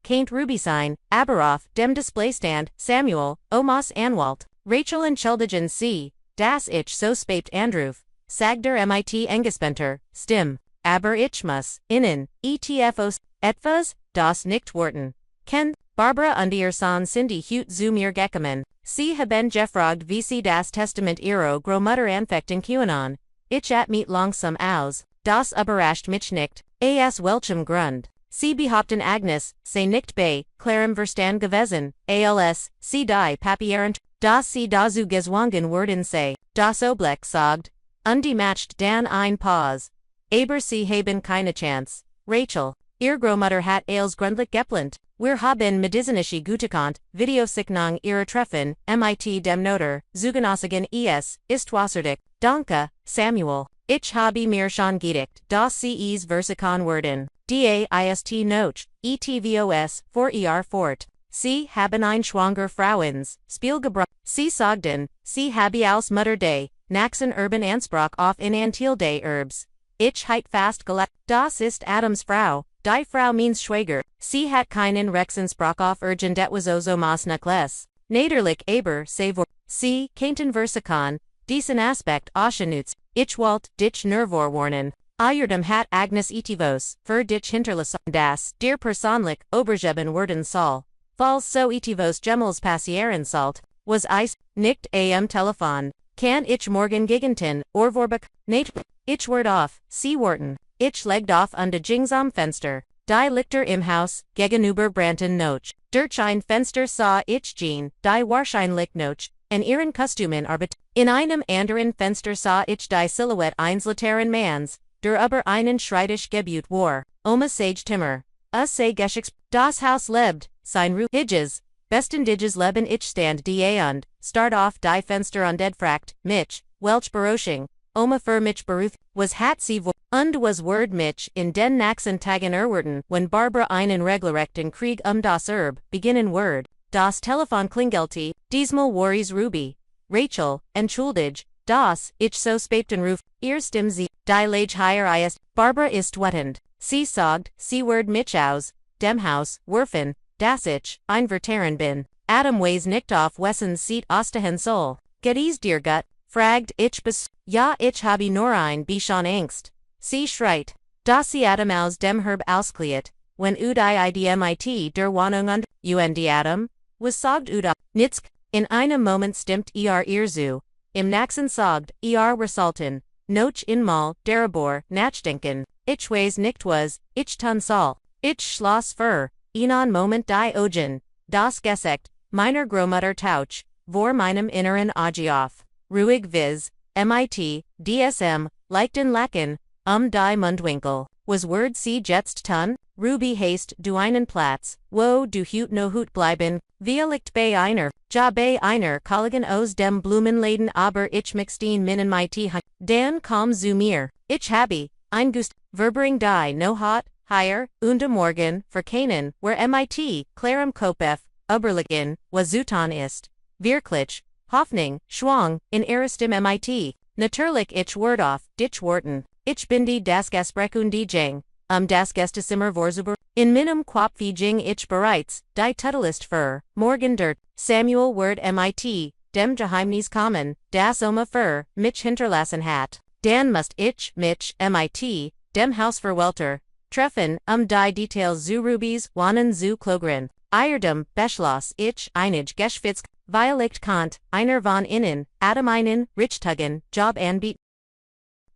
kein Ruby sein, aber auf dem Displaystand, Samuel, Omas Anwalt, Rachel entschuldigen sie, dass ich so spät anruf, sagder mit Engespenter, Stim, aber ich muss, innen, etfos, etwas, das nicht worten. Ken, Barbara und ihr Sohn Cindy hut zu mir gekommen, sie haben gefragt wie sie das Testament ihrer Großmutter anfechten QAnon. Ich mit langsam aus, das überrascht mich nicht, aus welchem Grund. Sie behaupten Agnes, sei nicht bei, Clarem Verstand gewesen, als, sie die Papieren, dass sie dazu gezwungen worden sei, das Oblek sagt, und die macht dann ein Pause. Aber sie haben keine Chance. Rachel, ihr Großmutter hat als gründlich geplant, wir haben medizinische Gutachant, Videosignung ihrer Treffen, mit dem Notar, Zugenossigen ist wasserdick, danke, Samuel. Ich habe mir schon gedacht, dass sie es versichern werden. Daist noch, etvos, vor ihr fort. Sie haben ein schwanger Frauens, Spielgebrauch. Sie sagten, sie habe als Mutter day, Naxen Urban Anspruch auf in Antil day Herbs. Ich heit fast gelegt, das ist Adams Frau, die Frau means Schwager. Sie hat keinen Rexensprach auf Urgent etwas Ozomas Necklace. Naderlich aber, savor. Sie, Kainten versichern, diesen Aspekt Aschenutz, ich wollt, dich nervor warnen. Ayerdem hat Agnes etivos, für dich hinterlassen das, dir personlich, Obergeben werden soll. Falls so etivos Gemels passieren sollt, was Eis, nicht am Telefon. Kann ich morgen gegenten, Orvorbek, Nate, ich word auf, sie warten. Ich legd auf an de Jingsam Fenster. Die Lichter im Haus, gegenüber Branton noch. Durch ein Fenster sah ich Jean, die wahrscheinlich noch, in ihren Kostümen arbeit. In einem anderen Fenster sah ich die Silhouette eines älteren Manns, der über einen Schreibtisch gebeut war. Oma Sage Timmer. Say Geschicks. Das Haus lebt, sein Ru. Hidges. Besten Digges leben ich stand die und, start off die Fenster und fragt, mich, welch Berosching. Oma für mich beruth, was hat sie und was word mich in den Naxen Tagen erwerten, when Barbara einen regelrechten Krieg das beginnen word. Das Telefon klingelte, diesmal war Ruby. Rachel, entschuldig, das, ich so spät den Ruf, ihr stimmt sie, die Lage hier ist, Barbara ist wetend. Sie sagt, sie word mich aus, dem Haus, werfen, das ich, ein Verteren bin. Adam weighs nicht auf Wessens Seat Ostahen Soul. Get ease dear gut, fragt ich bis, ja ich habe nur ein bisschen Angst. Sie schreit, dass sie Adam aus dem Herb auskleiet, wenn idmit der Wohnung und Adam, was sagt Nitzk, in einem Moment stimmt ihr zu, im nächsten sagt ihr resulten, noch inmal, derabor, nachdenken, ich weiß nicht was, ich tun soll, ich schloss für, einen Moment die Augen, das Gesicht, meiner Großmutter Tauch, vor meinem inneren Auge auf, ruhig viz, mit, dsm, leichten Lacken, die Mundwinkel, was word sie jetzt tun, Ruby hast du einen Platz, wo du hut no hut bleiben, wir liegt bei einer, ja bei einer Kollegin aus dem Blumenladen aber ich mixten minen mit Dann komm zu mir, ich habe, Eingust, verbering die no hot, higher, unde morgen, verkennen, where mit, clarem kopf, überlegen, was zutan ist. Wirklich, Hoffnung, Schwang, in Aristim mit, natürlich ich word off, dich worten, ich bindi das Gasprechen die Jeng, das Gestesimmer vorzuber, in minnem Quapfi Jing ich bereits, die Tutelist für, morgen dirt, Samuel word mit, dem Geheimnis kommen, das für, mich hinterlassen hat, dann must ich, mich, mit, dem Haus verwelter, treffen, die Details zu Rubis, Wohnen zu Klogren, Eierdem, Beschloss, ich, einig Geschwitz, Violegt Kant, einer von innen, Adam einen, Richtungen, Job anbieten.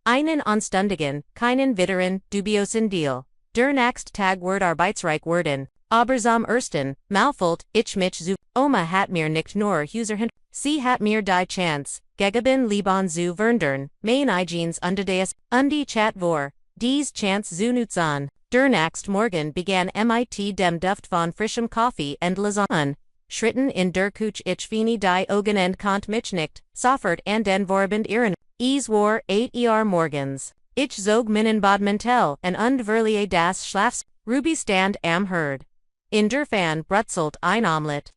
Einen Anstundigen, keinen Witteren, dubiosen Deal. Der nächst Tag word arbeitsreich worden, aber zum ersten, Malfolt, ich mich zu, Oma hat mir nicht nur Huser hin, sie hat mir die Chance, gegeben Liban zu verndern, mein Igens undedes, chat vor, dies Chance zu nutzen. Der nächst Morgen begann mit dem Duft von frischem Kaffee und Lasagne. Schritten in der Kuch ich fini die Augen und kont mich nicht, soffert and den Vorabend ihren, war 8 morgens. Ich zog meinen Badmantel und verlieh das Schlafs, Ruby stand am Herd. In der Fan brutzelt ein Omelette.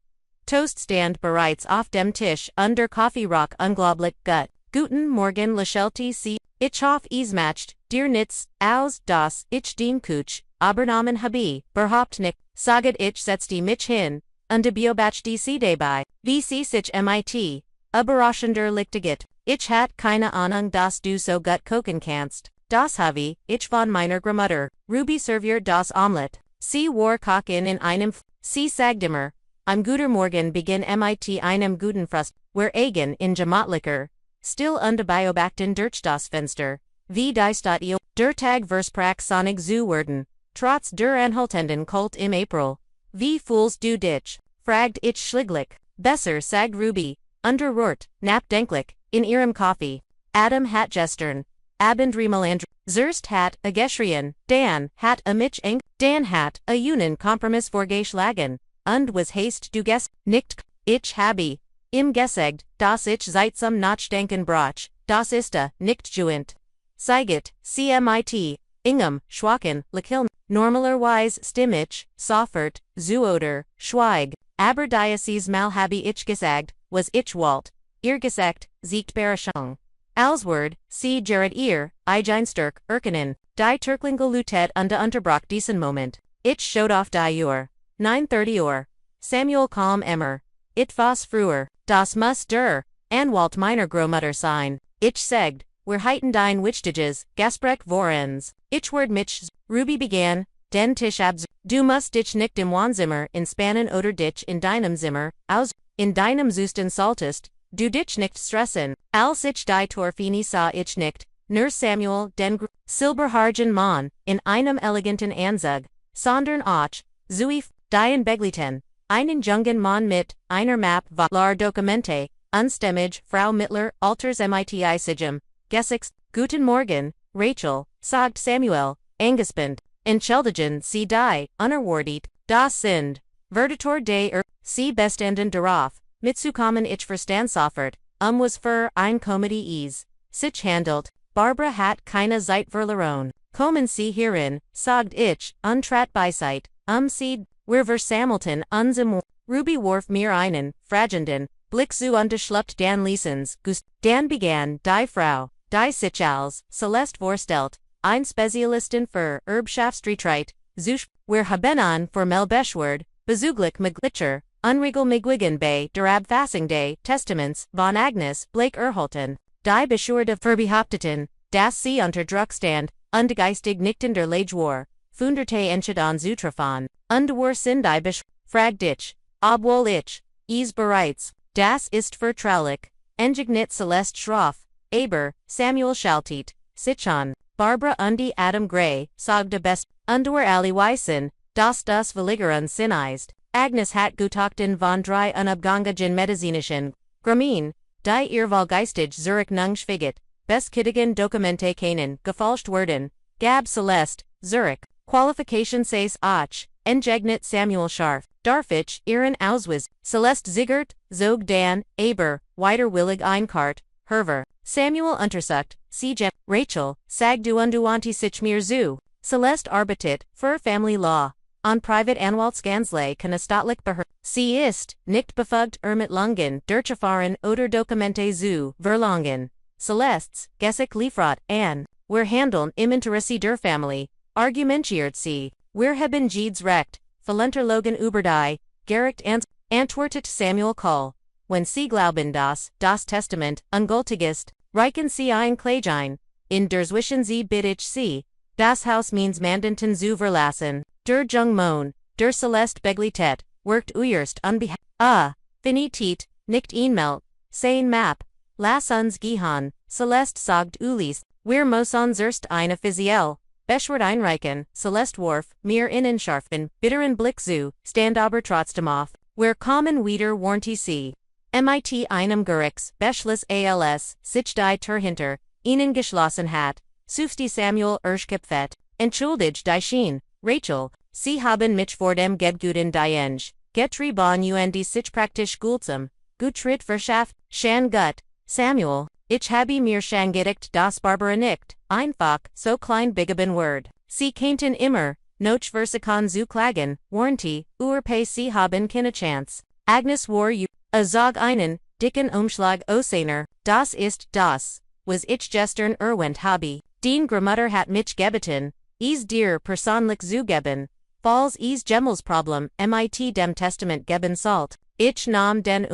Toast stand bereits auf dem Tisch der Kaffeerock unglaublich gut. Guten Morgen lächelte sie, ich hoff es matcht, dir nits, aus das ich den Kuch, abernamen habe, berhaupt nicht, saget ich setzte mich hin. Und beobacht die CD bei, wie sie sich mit, überraschender lichtiget, ich hat keine Ahnung dass du so gut kochen kannst, das habe ich von meiner Großmutter, Ruby serviert das Omelette, sie war Kochen in einem, sie sagt immer, am guter Morgen beginn mit einem guten Frust, where eigen in Gematlicher, still und beobachten durch das Fenster, wie die Stadt der Tag versprach sonnig zu werden, trotz der anhaltenden Kult im April. Wie fühlst du dich? Fragt ich schlieglich. Besser sagt Ruby, unterrührt, nachdenklich, in ihrem Kaffee. Adam hat gestern, Abendremelandr, Zerst hat a geschrien, Dan hat a mich eng, Dan hat a Unen Kompromiss vorgeschlagen, und was hast du nicht, ich habe, im Gesegt, dass ich seit zum Nachdenken brach, das ist nicht juent. Seiget, CMIT, Ingem, Schwachen, Lakiln, normalerweise stimm ich, soffert, zuoder, schweig, aber diocese mal habe ich gesagt, was ich wollt, ihr gesagt, siegt Berechung. Alsword, sie Jared ihr, Eigensterk, erkennen, die Turklinge Lutet unterbrach diesen Moment. Ich showed off die Uhr. 9:30 Uhr. Samuel Kalm Emmer. Etwas früher, das muss der, Anwalt meiner Großmutter sein. Ich sagt, wir heiten dein Wichtiges, Gasprech vorens. Ich word mich, Ruby began, den Tisch abs. Du musst dich nicht im Wohnzimmer inspannen oder dich in deinem Zimmer, aus, in deinem Zustand solltest, du dich nicht stressen. Als ich die Torfini sah ich nicht, nur Samuel, den silberhaarigen Mann, in einem eleganten Anzug, sondern auch, Zuif, dien Begliten, einen jungen Mann mit, einer Map var Dokumente, unstimmig, Frau Mittler, Alters mit Sigem, Gesix, Guten Morgen, Rachel, sagt Samuel, angespannt, entschuldigen sie die, unerwartet, das sind, Verdator de sie bestanden darauf, mitzukommen ich verstand sofort, was für ein Comedy ist, sich handelt, Barbara hat keine Zeit verloren, kommen sie hierin, sagt ich, untrat beiseit, sie, wir versammelten uns im Ruby warf mir einen, fragenden, Blick zu unterschluppt Dan Liesens, Dan begann, die Frau, die sich als, Celeste vorstellt, ein Spezialistin für Erbschaftsstreitheit, wir haben an formell beschwert, bezüglich Maglitscher, Unregel Migwigan bei der Abfassung des Testaments von Agnes Blake erhalten, die Beschwerde verbehaupteten, dass sie unter Druck stand, und geistig nicht in der Lage war, funderte entschieden zu treffen, und war sind die fragt ich, obwohl ich, bereits, das ist vertraulich, engignit Celeste schroff, aber, Samuel schaltet, sich an. Barbara und Adam Gray, sagte best, wir alle wissen, dass das Verlegerin Sinn ist. Agnes hat gutachten von drei unabgangigen medizinischen, Gramin, die ihr geistig Zurich nung schwiget, beskittigen Dokumente keinen, gefalscht werden, Gab Celeste, Zurich, Qualification says auch, engegnit Samuel Scharf, Darfich, ihren Auswiz, Celeste Ziggert, Zog Dan, Aber, weiter willig Einkart, Herver, Samuel untersucht, sie gem, Rachel, sag du unduanti sich mir zu, Celeste arbeitet, für family law, on private Anwaltskanzlei Kanastatlich beher, sie ist, nicht befugt mit Lungen, durchfahren oder Dokumente zu, verlangen, Celestes, Gesicht liefert, an, wir handeln im Interesse der Familie, argumentiert sie, wir haben jedes Recht, Verunterlogen über die, Gericht antwortet Samuel Call, wenn sie glauben das Testament, ungültig ist, reichen sie ein Klagein, in der Zwischen sie bitte sie, das Haus means Mandanten zu verlassen, der Jung Mon, der Celeste Beglitet, workt uerst unbehalf, finitit, nicht einmelt, sein Map, lass uns gehen, Celeste sagt Ulis, wir müssen zuerst eine offiziell, Beschwert einreichen, Celeste warf, mir innen scharfen, bitteren Blick zu, stand aber trotzdem auf, wir kommen wieder warnte sie. Mit einem Gerichts, Beschluss als, sich die Tür hinter, ihnen geschlossen hat, sucht Samuel erschkipfet, entschuldigt die Schien, Rachel, sie haben mich vor dem Gedguten Dienge, getrieben und sich praktisch gulsam, Gutschritt verschafft, Shan gut, Samuel, ich habe mir schon gedacht, das Barbara nicht, einfach, so klein bigeben Word, sie kannten immer, noch versuchen zu klagen, warnte, sie haben keine Chance, Agnes war sag einen, dicken Umschlag Osener, das ist das, was ich gestern erwähnt habe, den Grandmutter hat mich gebeten, dir persönlich zugeben, falls Gemmels Problem mit dem Testament geben sollt, ich nahm den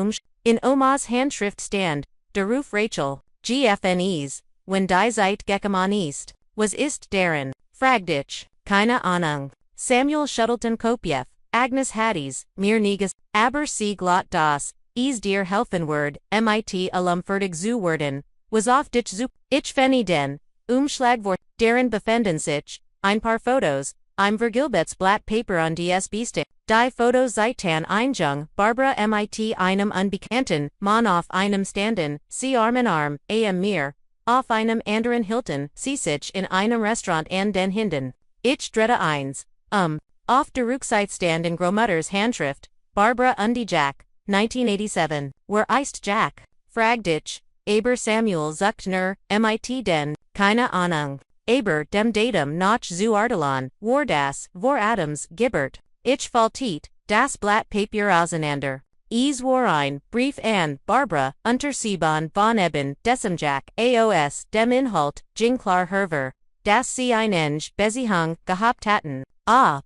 in Omas Handschrift stand, der Ruf Rachel, GFNEs, wenn die Zeit gekommen ist, was ist deren, fragt ich, keine Ahnung, Samuel schüttelten Kopf, Agnes Hatties, mir nieges, aber sie glot das, dir helfen word, mit fertig zu werden, was auf dich zu, ich feni den, Umschlag vor, deren befinden sich, ein paar Fotos, vergilbetes Blatt Paper on DSB-Stick, die Fotos zeitan Einjung, Barbara mit einem Unbekannten, Mann auf einem standen, sie Arm in Arm, mir, auf einem anderen Hilton, sie sich in einem Restaurant an den Hinden. Ich drette eins, auf der Rückseite stand in Grandmutters Handschrift, Barbara und Jack, 1987, where ist Jack? Fragt ich, aber Samuel sagt nur, mit den, keine Ahnung. Aber dem Datum nach zu Artelan, war das, vor Adams, Gibbert. Ich faltit, das Blatt Papier auseinander. War ein, Brief an, Barbara, unter Sieben von Eben, Decem Jack, AOS, dem Inhalt, Jinklar Herver. Das sie ein Eng, Beziehung, gehabt hatten.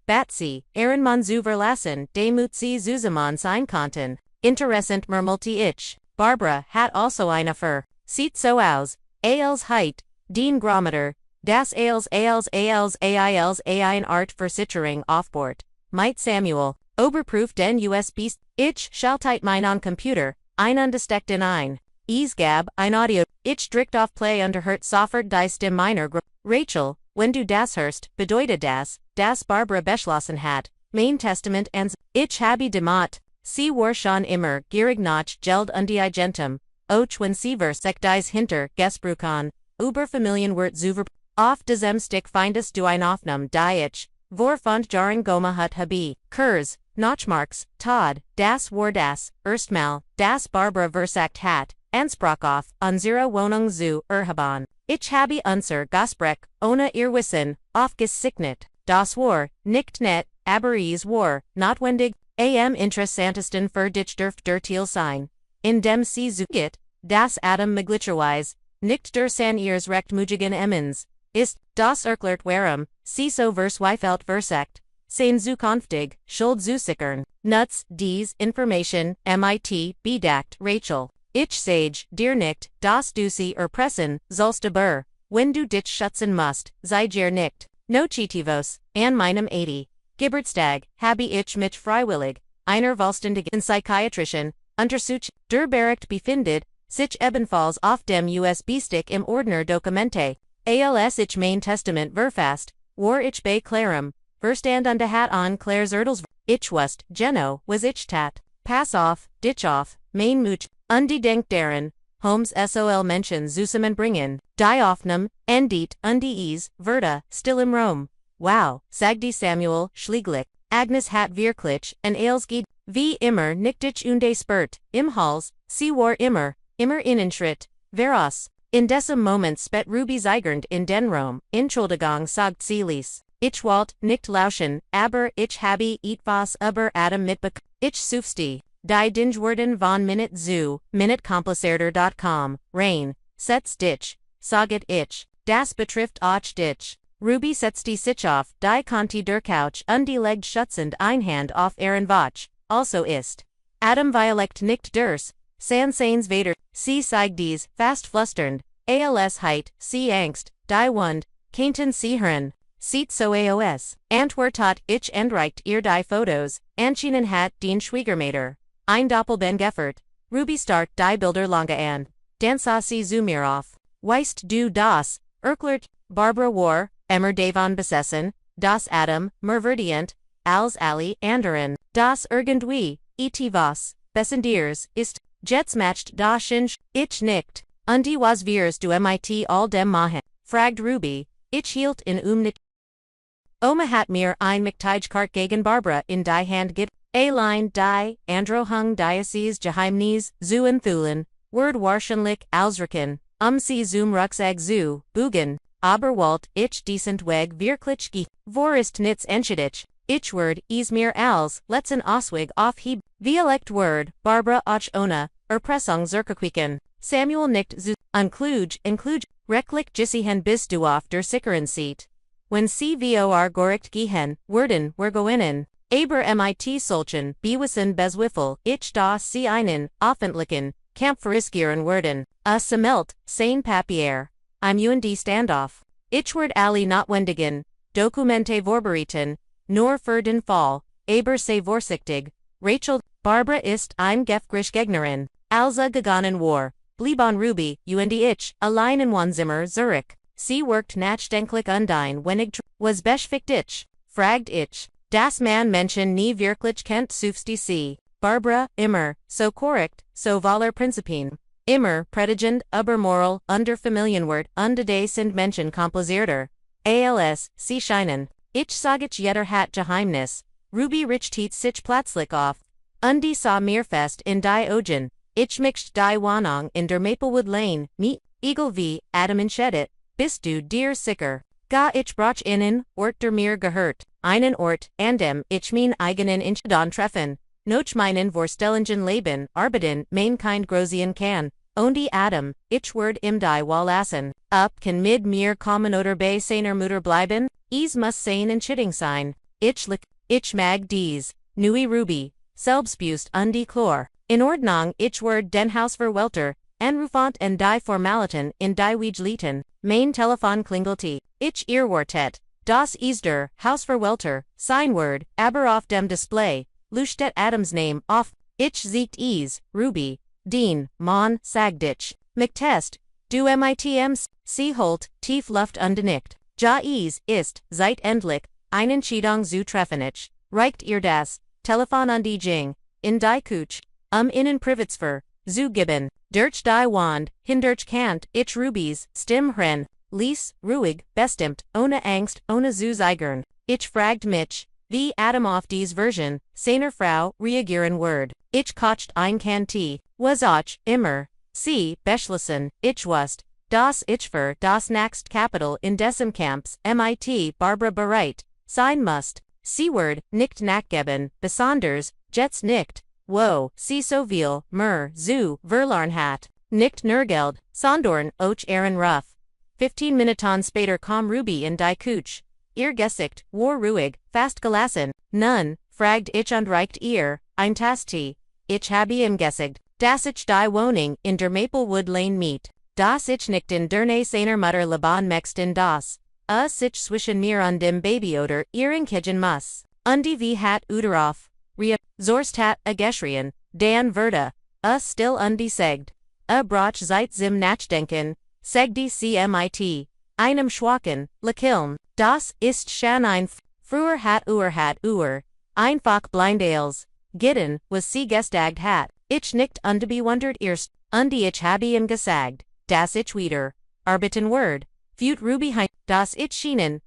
Batsy, Ehrenmann zu verlassen, demut sie zusammen sein konnten. Interessant murmelte ich. Barbara hat also eine Affäre. Sieht so aus. Als Heit, den Grandmutter, das als ein Art Versicherung aufbord. Mit Samuel, Oberproof den USB. Ich schaltet mein Computer, ein undesteckten ein. Gab, ein Audio. Ich drückt auf Play hört sofort die Stimme meiner Rachel, wenn du das hörst, bedeutet das Barbara beschlossen hat, mein Testament ans. Ich habe demot. Sie war schon immer gierig nach Geld und Eigentum, auch wenn sie sich dies hinter Gesbruchen, über Familienwert zuver. Auf diesem Stick findest du ein Aufnahme die ich, vor fund Jahren Goma hat habe, Kurs, Notchmarks, Todd, das war das, erstmal, das Barbara versagt hat, ansprach auf, unsere Wohnung zu erhaben. Ich habe unser Gespräch, ohne ihr Wissen, aufgezeichnet. Das war, nicht net, aber es war, notwendig, interessantesten für dich dürft der Teil sein. In dem sie zugeht, das Adam möglicherweise, nicht der san ihres recht mujigen Emmens, ist, das erklärt warum, sie so versweifelt versagt, sein Zukunftig, Schuld zu sichern, Nuts, dies, Information, mit, bedackt, Rachel. Ich sage, dir nicht, das du sie erpressen, sollst aber, wenn du dich schützen musst, sei dir nicht, nochitivos, an meinem 80. Geburtstag, habe ich mich freiwillig, einer vollständigen Psychiatrischen, untersucht, der Bericht befindet, sich ebenfalls auf dem USB-Stick im Ordner Dokumente, als ich mein Testament verfasst, war ich bei Clarem, verstand und hat an Claire's Erdels, ich wust, Geno, was ich tat, pass auf, dich auf, mein Much, ungedenkt deren, Holmes sol Menschen zusammenbringen, die Aufnahme, endet, Verda, still im Rom. Wow, sagte Samuel, schlieglich, Agnes hat wirklich, en als geht, wie immer nicht dich und spurt, im Hals, sie war immer, innenschritt, veros, In diesem Moment spät Ruby zeigend in den Raum, Entschuldigung sagt sie ließ. Ich wollte nicht lauschen, aber ich habe etwas über Adam mitbekommen. Ich suchte die Dingeworten von Minute zu minutkomplizierter.com. Rain, setz dich, saget ich, das betrifft auch dich. Ruby setzte sich auf die Kante der Couch und die Leg schutzend eine Hand auf ihren Watch. Also ist Adam Violect nicht ders, Sansains Vader, sie zeigt dies, fast flusternd, als heit, sie Angst, die Wund, Kainten sie hören, sieht so aus, antwortet ich endreicht ihr die Fotos, anschinen hat den Schwiegermater, ein Doppelbengeffert, Ruby start die Bilder lange an, dann sah sie zu mir auf, weißt du das, erklärt, Barbara war, immer davon besessen, das Adam, merverdient, als alle anderen, das irgendwie, etwas, bessendiers, ist, Jets matched da Shinsch, ich nicht, und die was wirs du mit all dem machen, fragt Ruby, ich hielt in nicht. Oma hat mir ein Mitteilkart gegen Barbara in die Hand git, allein die, Androhung Diocese Geheimnis, zu enthulen, Word wahrscheinlich ausrücken, sie zum Rucksack zu, bugen, aber wollt ich decent weg wirklich vor ist nits entschädigt. Ich word mir als letzten Ausweg auf heb, Violect word, Barbara och ohne, Erpressung zurückquicken, Samuel nicht zu, include, recklich Jissihen bist du auf der sicheren Seat. Wenn CVOR goricht gehen, werden, wergoinnen, aber mit solchen, bewissen Bezwiffel, ich da sie einen, offentlichen, Kampfriskieren werden, Samelt, sein Papier. I'm und Standoff. Ich word alle notwendigen, Dokumente vorbereiten, nur für den Fall, aber sei vorsichtig, Rachel, Barbara ist ein Gefgrisch-Gegnerin, also gegangen war, blieben Ruby, und ich, allein in Wohnzimmer Zurich. Sie worked nachdenklich undine wenig was beschäftigt ich, fragt ich, das man Menschen nie wirklich kennt suchste sie, Barbara, immer, so korrekt, so voller Prinzipien. Immer, predigend, übermoral, under Familienwort, und de sind Menschen komplizierter. Als, sie scheinen. Ich sage jeder hat Geheimnis. Ruby richtet sich plötzlich auf. Und die sah mir fest in die Augen. Ich mixt die Wohnung in der Maplewood Lane, mit, egal wie, Adam entscheidet. Bist du dir sicher? Ga ich brauch einen Ort der mir gehört. Einen Ort, an dem ich mein eigenen Entscheidung treffen. Noch meinen Vorstellungen leben, arbeiten, mein kind großien kann. Und die Adam, ich word im die Wallassen. Kann mit mir kommen oder bei seiner Mutter bleiben? Es muss sein Entscheidung sein. Ich mag dies. Nui Ruby. Selbstbewusst und die Chlor. In Ordnung, ich word den Haus verwelter. Anrufant und die Formalitäten in die Wijliten. Mein Telefon klingelte. Ich earwortet. Das ist der Hausverwalter, sein Word, aber auf dem Display. Lustet Adams Name auf. Ich siegt Ruby. Dean, Mon, Sagditch. McTest. Du mitms. Sie holt, tief Luft ungenickt. Ja ist, seit endlich, einen Entscheidung zu treffenich. Reicht ihr das, Telefon an die Jing, in die Kuch, innen Privatsphäre, zu geben. Durch die Wand, hindurch Kant, ich Rubys, Stimm hören, Lies, ruhig, bestimmt, ohne Angst, ohne zu zeigern. Ich fragt mich, wie Adam auf dies Version, seiner Frau, reagieren word. Ich kocht ein Kanti, was auch, immer. Sie, beschlossen, ich wusst, dass ich für das nächst Kapitel in diesem Camps, mit Barbara bereit, sein musst. Sie word, nicht nachgeben, besonders, jetzt nicht. Wo, sie so viel, mer, zu, verloren hat. Nicht nur Geld, sondern auch Aaron Ruff. 15 Minuten später kam Ruby in die Kuch. Ihr Gesicht war ruhig, fast gelassen. Nun, fragt ich und reicht ihr, ein Tasti. Ich habe ihm gesagt, dass ich die Wohnung in der Maplewood Lane miet. Dass ich nicht in der Nähe seiner Mutter leben möchte das. Sich zwischen mir und dem Baby oder ihren Kindern muss. Und die wie hat Uderauf. Zorst hat geschrien, Dan Verda, still ungesagt. Brach seit zum Nachdenken, segdi CMIT, einem schwachen, Lakilm, das ist schon ein früher hat einfach blindales, gitten, was sie gestagt hat, ich nicht unbewundert erst, ich habe ihm gesagt, dass ich wieder, arbiten word, führt Ruby hein, das ich schienen,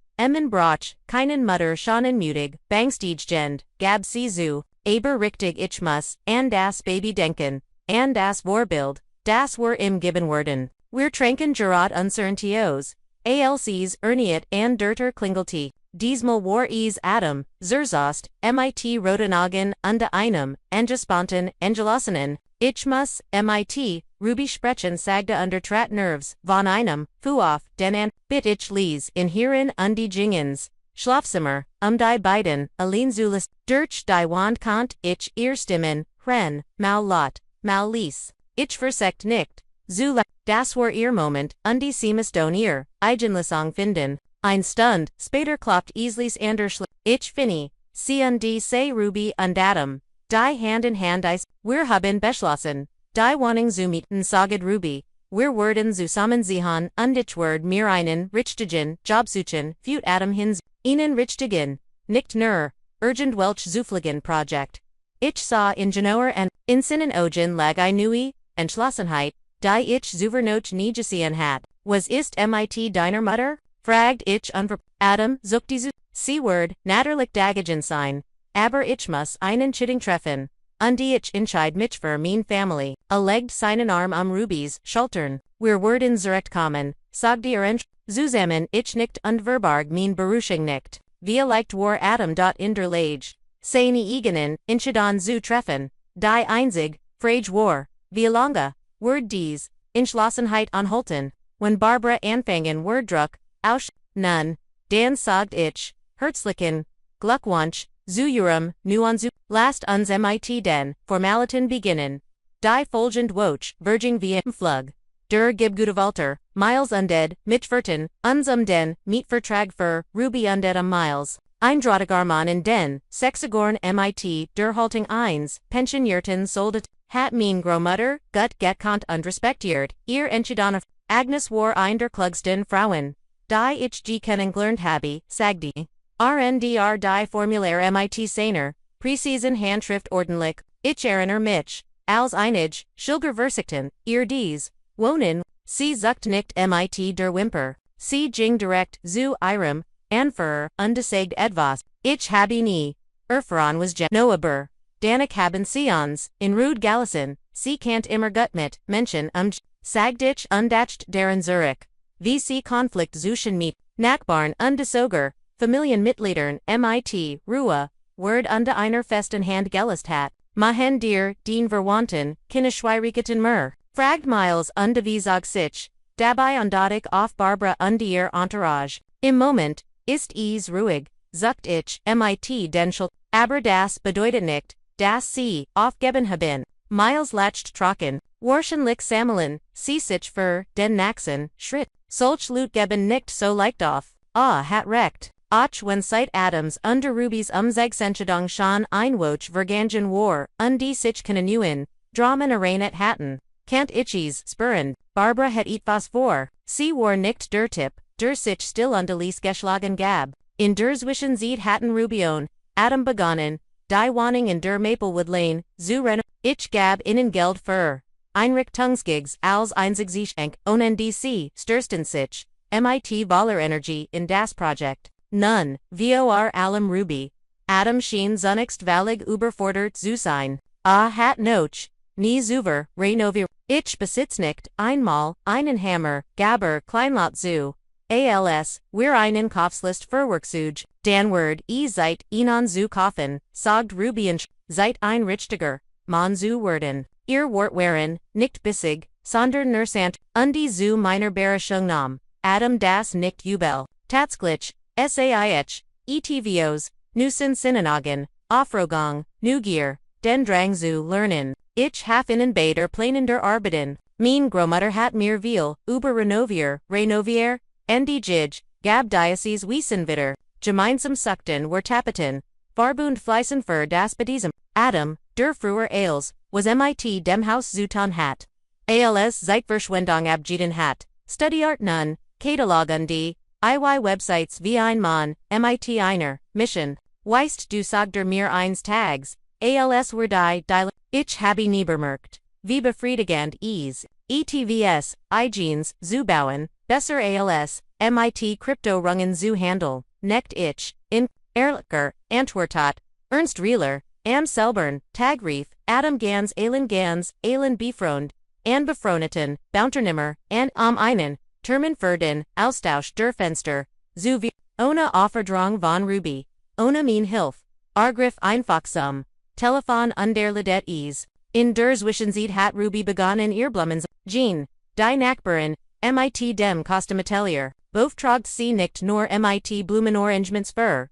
brach, keinen Mutter schonen mutig, bangstigend, gab sie zu, aber richtig ich muss, an das Baby denken, an das Vorbild, das war im geben worden. Wir tranken Gerard uncertaintios, ALCs erniet and derter klingelte, diesmal war es Adam, Zerzost, mit Rotenagen, unde einem, Angesponten, Angelassenen, ich muss, mit, Ruby sprechen sagte under trat nerves, von einem, Fuof, den an, bit ich les, in hierin die Jingens, Schlafzimmer, die beiden, allein zulis, durch die Wand kant, ich ihr Stimmen, Hren, mal lot, mal lies, ich versekt nicht, zu das war ihr Moment, die Seamus don ihr, Eigenlissang finden, ein Stund, später kloppt Islis ander ich finny, sie die say Ruby und Adam, die Hand in Hand Eis, wir haben beschlossen, die Wohnung zu mieten saged Ruby, wir werden zusammen ziehen und ich werd mir einen richtigen Job suchen, für Adam hins, ihnen richtigen, nicht nur, urgent welch zufliegen Projekt. Ich sah in Januar en, in seinen Augen lag I neue, Entschlossenheit, die ich zuvernoch nie gesehen hat, was ist mit deiner Mutter? Fragt ich unver, Adam, sucht diese, C-Word, natürlich Dagagen sein, aber ich muss einen Chitting treffen, und ich entscheid mich für mein Family, legt seinen Arm Ruby's Schultern, wir werden zurechtkommen, sagte zusammen ich nicht und verbarg mein Beruschung nicht, vielleicht war Adam dort in der Lage, seine eigenen, Entscheidungen zu treffen, die einzig, Frage war, wie lange, word dies, Entschlossenheit anhalten, when Barbara anfangen word druck, aus, nun, dann sagt ich, herzlichen, Glückwunsch, zu Ihrem, nuanzu, last uns mit den, Formalitäten beginnen, die folgend Woche, Verging via Flug, der Gibgutewalter, Miles undead, mitverten, uns den, Mietvertrag für, Ruby undead Miles, Eindrahtigarmann in den, Sexagorn mit, der Haltung 1, Pensionierten soldat, hat mein Großmutter, gut gekannt und respektiert, ihr Entscheidung, Agnes war ein der klugsten Frauen, die ich kennengelernt habe, sagte. RNDR die Formulär mit seiner, Preseason Handschrift ordentlich, ich erinnere mich, als einig, Schilger Versikten, ihr dies, Wohnen, sie sucht nicht mit der Wimper, sie ging direkt zu ihrem, Anführer, ungesagt etwas, ich habe nie, erfahren was Noaber, Danik haben sie uns, in Rude Gallison, sie kannt immer gut mit, Menschen sagt ich undacht deren Zurich, wie sie Konflikt zwischen mit, Nachbarn und Soger, Familienmitgliedern mit, Ruhe, Word unde einer festen Hand gelist hat, Mahen dir, den Verwandten, Kinderschwierigkeiten mehr, fragt Miles unde wie sag sich, dabei undadig auf Barbara und ihr Entourage, im Moment, ist es ruhig, sagt ich, mit den Schuld, aber das bedeutet nicht, dass sie, aufgeben haben, Miles lacht trocken, wahrscheinlich sammeln, sie sich für, den nächsten, Schritt, solch Loot geben nicht so leicht auf, hat recht. Och wenn seit Adams under Ruby's Umzeigsenschedung schon einwoch vergangen war, die sich kontinuen, Dramen arraignat hatten, kant ichs spüren, Barbara het etwas vor, sie war nicht der Tipp, der sich still undelis geschlagen gab, in der Zwischenzeit hatten Rubion, Adam begonnen, die Wohnung in der Maplewood Lane, zu ich gab ihnen Geld für, Einrichtungsgigs als einzig Geschenk, ohne DC, stürsten sich, mit voller Energie in das Projekt. Nun, vor allem Ruby. Adam schien zunächst völlig überfordert zu sein. Hat noch, nie zuver, renoviert. Ich besitz nicht, einmal, einen Hammer, Gaber, Kleinlaut zu. Als, wir einen Kaufslist verwerkzeugt, dann werd seit ihnen zu kaufen, sagt Ruby und seit ein richtiger, Mann zu werden. Ihr Wort waren, nicht bissig, sondern nur sant, die zu meiner Beherrschung nahm. Adam das nicht übel. Tatsächlich, SAIH, ETVOs, Nusen Synagogen, Aufrogang, Neugier, den Drang zu lernen. Ich haf ihnen beider planender Arbeiten. Mein Großmutter hat mir viel, über renovier, die Gij, gab Diocese wiesen wieder, gemeinsam suchten wir Tapeten, Verbund fleißen für das Baptism. Adam, der früher als, was mit dem Haus zutan hat. Als Zeitverschwendung abgeten hat, studiert nun, Katalogen die, Websites wie ein Mann, mit einer, Mission, weist du sagter mir eins Tags, als were die, ich habe nie bemerkt, wie befriedigend ETVS, Igenes, zu bauen, besser als, mit Krypto-Rungen zu handel, nicht ich, in, Ehrlicher, Antwortat, Ernst Rieler, am Selbern, Tagrief, Adam Gans, Alen Befreund, and befroneten, bounternimmer, and einen, Termin für den Austausch der Fenster, zu wir, ohne Aufforderung von Ruby, ohne mein Hilfe, Argriff einfachsam, Telefon und Lidet ease, in der Zwischenzeit hat Ruby begonnen ihr Blumen, Jean, die Nachbarin, mit dem Kostumatelier, beauftragt sie nicht nur mit Blumenarrangements für,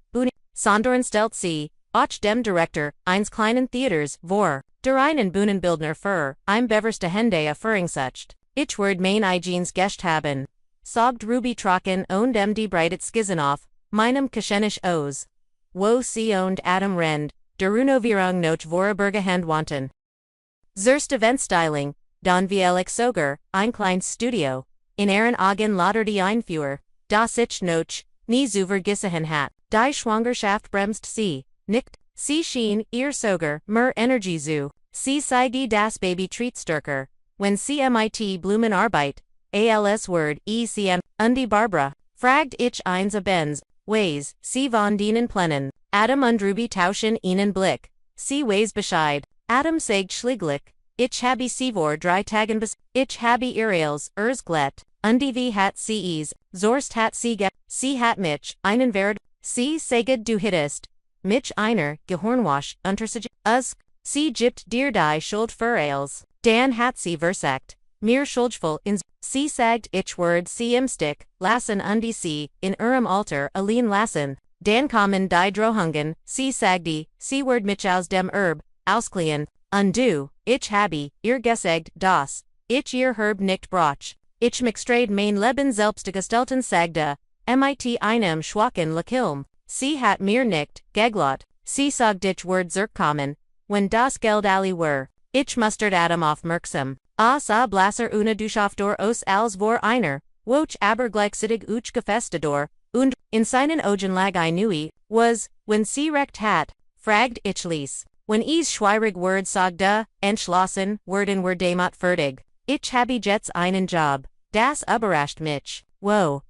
sondern stellt sie, auch dem Direktor, eines kleinen Theaters, vor, der einen Bühnenbildner für, beverste Hände erführungssucht. Ich werde mein eigenes Gest haben. Sagt Ruby trocken und die breitet Skizen auf, meinem Geschenk aus. Wo sie und Adam rend, der Renovierung noch Vorberge Hand wanten. Zuerst Eventstyling, dann wie ich sogar, ein kleines Studio, in ihren Augen lauter die Einfuhr, das ich noch, nie gesehen hat, die Schwangerschaft bremst sie, nicht, sie schien, ihr sogar, mehr Energie zu, sie zeigte das Baby treat stärker, wenn sie mit Blumenarbeit, als Word, ECM, und Barbara, fragt ich eins abends, Ways, sie von denen plennen, Adam und Ruby tauschen ihnen Blick, sie weiß Bescheid, Adam sagt schlieglich, ich habe sie vor 3 Tagen ich habe ihres, glet, und wie hat sie es, zorst hat sie sie hat mich, einen Verd, sie sagt du hittest, mich einer, gehornwasch, unter us, sie gibt dir die Schuld für alles, dann hat sie versagt, mir schuldvoll ins, sie sagt ich word sie im Stick, lassen und sie, in ihrem Alter, allein lassen, dann kommen die Drohungen, sie sagte, sie word mich aus dem auskleien, und du, ich habe, ihr gesagt, das, ich ihr Herb nicht brauch, ich mixtrade mein Leben selbst gestalten sagte, mit einem schwachen Lakilm, sie hat mir nicht, geglaubt, sie sagt ich word zurückkommen, wenn das Geld alle were, ich mustert Adam aufmerksam, sa blasser una Duschaufdor aus als vor einer, woch aber gleichzeitig uch gefestador, und, in seinen Augen lag I nui, was, wenn sie recht hat, fragt ich ließ, wenn is schwierig word sagte, entschlossen, werden wir damit fertig, ich habe jetzt einen Job, das überrascht mich, wo,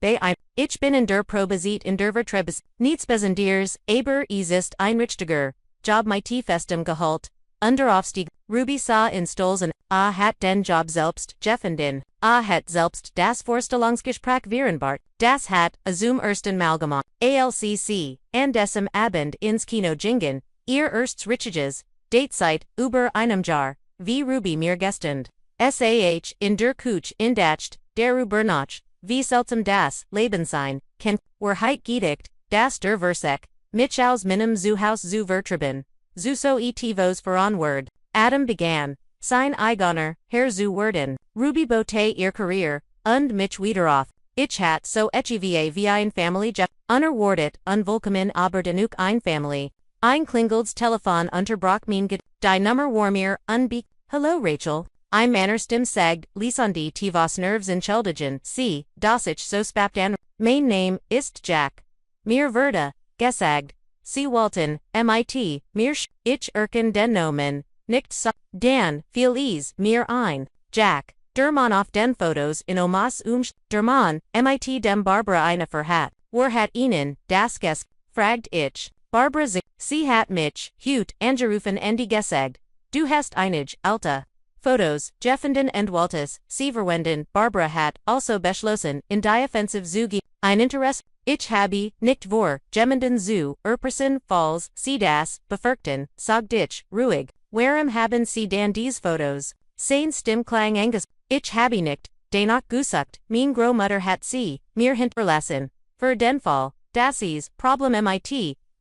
ich bin in der Probezeit in der Vertrebes, nichts besonders, aber es ist ein richtiger, Job mit festem Gehalt, Aufstieg, Ruby sah in Stolzen, hat den Job selbst, gefunden, hat selbst das Vorstellungsgespräch vereinbart, das hat, zum ersten Mal gemacht, ALCC, and diesem Abend ins Kino gingen, ihr erstes richtiges, Datezeit, über einem Jahr, wie Ruby mir gestern, in der Küche indacht, darüber nach, wie seltsam das Leben sein, were heit gedicht, das der Versek, mich aus meinem Zuhaus zu vertreiben. So etivos voranward, Adam began, sein eigener, Herr zu werden, Ruby bote ihr Karriere, und mich wieder auf, ich hat so etchiva wie ein Family Jeff, unerwartet, unvollkommen aber dennoch ein Family, ein klingelts Telefon unterbrach mein die Nummer war mir, hello Rachel, ein Mannerstim sagt, Lisandi tivos nerves entschuldigen, sie, das ich so spapt an, mein Name ist Jack, mir wurde, gesagt, Sie Walton, mit, mir ich den Nomen, nicht so, Dan, viel ease, mir ein, Jack, der Mann auf den Fotos in Omas der Mann, mit dem Barbara eine verhat, hat ihnen, das fragt ich, Barbara sie hat mich, hut angerufen und gesagt, du hast einige, alte, Fotos, gefunden und Waltes, sie verwenden, Barbara hat, also beschlossen, in die Offensive zu ein Interesse, ich habe, nicht vor, jemanden zu, falls, sie das, befürchten, sagt ich, ruhig, warum haben sie dann dies Fotos, sein Stimmklang anges, ich habe nicht, danach gesucht, mein Großmutter hat sie, mir hinterlassen, für den Fall, dass es, Problem mit,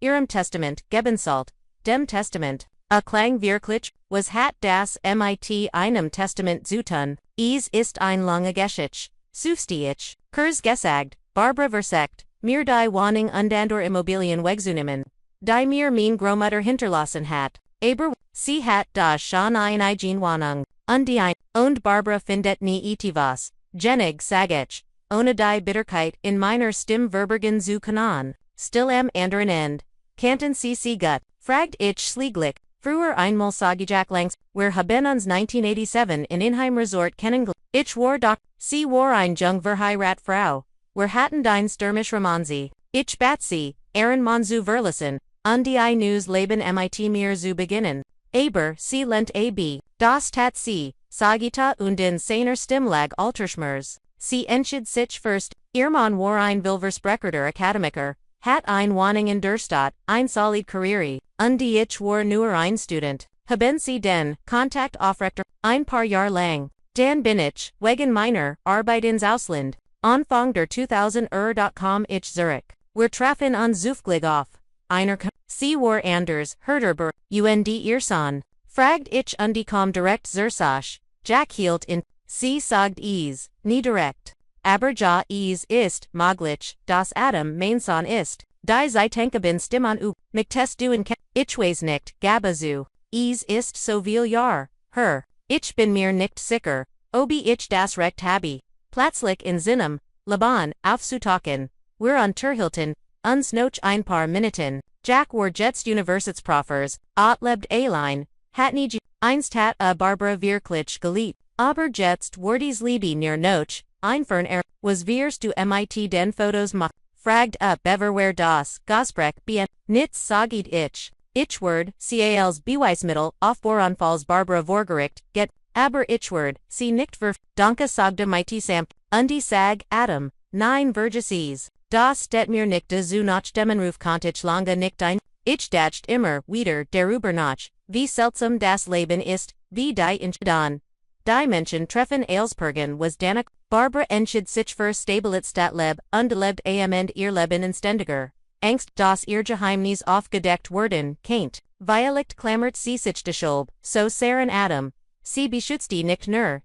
ihrem Testament, geben sollt, dem Testament, klang wirklich, was hat das mit einem Testament zu tun, es ist ein lange Geschichte, sufste ich, kurz gesagt, Barbara versagt, mir die Wohnung und andere Immobilien wegzunehmen, die mir mein Großmutter hinterlassen hat, aber, sie hat das schon eine eigene Wohnung, und Barbara findet nie etwas, genig sag ich, ohne die Bitterkeit in meiner Stimme verbergen zu können, still am anderen End, kannten sie gut, fragt ich schlieglich, früher einmal sag ich langs, wir haben uns 1987 in Inheim Resort kennengelernt, ich war sie war ein Jungverheiratet-Frau. Wir hatten dein stürmisch Romanzi, ich bat sie, Aaron Monzu verlassen, und die News Leben mit mir zu beginnen, aber sie lent ab, das tat sie, Sagita und den seiner Stimmlag Alterschmerz. Sie entschied sich first, Irman war ein Vilversprecherter Akademiker, hat ein Wohnung in der Stadt, ein solid Karriere, und ich war nur ein Student. Haben Sie den Kontakt aufrechter, ein paar Jahr lang. Dan bin ich, wegen meiner Arbeit ins Ausland. Anfang der 2000er ich Zurich. Wir trafen uns zufällig auf einer Sie war anders, Herderber, und ihr Sohn. Fragt ich und die kom direkt zur Sache. Jack hielt in, Sie sagt es, nie direkt. Aber ja es ist, möglich, dass Adam mein Sohn ist. Die Zeitungen stimmen mich test du in ich weiß nicht, Gabazu. Es ist so viel Jahr, her. Ich bin mir nicht sicher, ob ich das Recht habe. Plötzlich in Sinem, Laban, aufzutauchen. Wir unterhielten uns noch ein paar Minuten. Jack war jetzt Universitätsprofers, lebt allein, hat nie einst hat Barbara wirklich geliebt. Aber jetzt war dies Liebe near noch, einfern was wirst du mit den Fotos machen? Fragt beverware das Gespräch bien, nichts sagit ich. Ich word, als Beweismittel, auf Boranfalls Barbara vorgericht, get, aber ich word, sie nicht ver, danke sagte mighty Sam, undi sag, Adam, nein vergesses. Das det mir nicht zu nach Demmenruf konnte ich lange nicht ein, ich dacht immer wieder darüber nach, wie seltsam das Leben ist, wie die Dann. Die Menschen treffen Eilspergen was Danak, Barbara entschied sich für stabilit Statleb, und lebt und ihr Leben inständiger. Angst, dass ihr Geheimnis aufgedeckt werden, keint. Violet klammert sie sich deshalb, so Saren Adam. Sie beschützte nicht nur,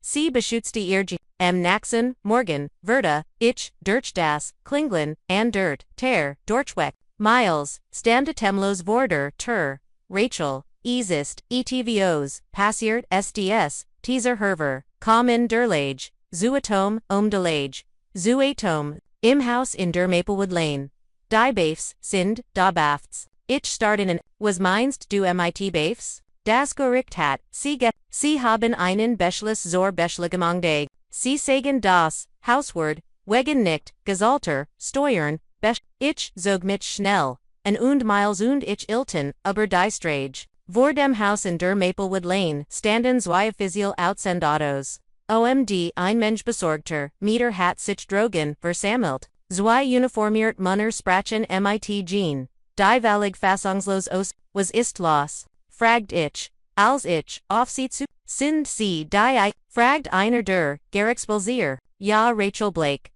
sie beschützte ihr Naxen, Morgan, Verda, ich, durch das, Klinglin, and dirt, ter, Dorchweg, Miles, stande temlos vorder, Rachel, ist, etvos, passiert SDS, teaser herver, in der Lage, Zuatom, de Lage, Zuatom, im Haus in der Maplewood Lane. Die Bafs, sind, da Bafts. Ich starten in, was meinst du mit Bafs? Das Gericht hat, sie haben einen Beschluss zur Beschlagnahme de. Sie sagen das, Hauswort, wegen nicht, Gesalter, Steuern, ich zog mich schnell, und Miles und ich ilten, aber die Strage. Vor dem Haus in der Maplewood Lane, standen zwei offiziell Outsendados. OMD ein Mensch besorgter, Mieter hat sich drogen, versammelt. Zwei uniformiert Munner sprachen mit Jean. Die Valig fassungslos aus, was ist los? Fragt ich, als ich, auf sie zu, sind sie die fragt einer der, Gerichtsbelzier, ja Rachel Blake.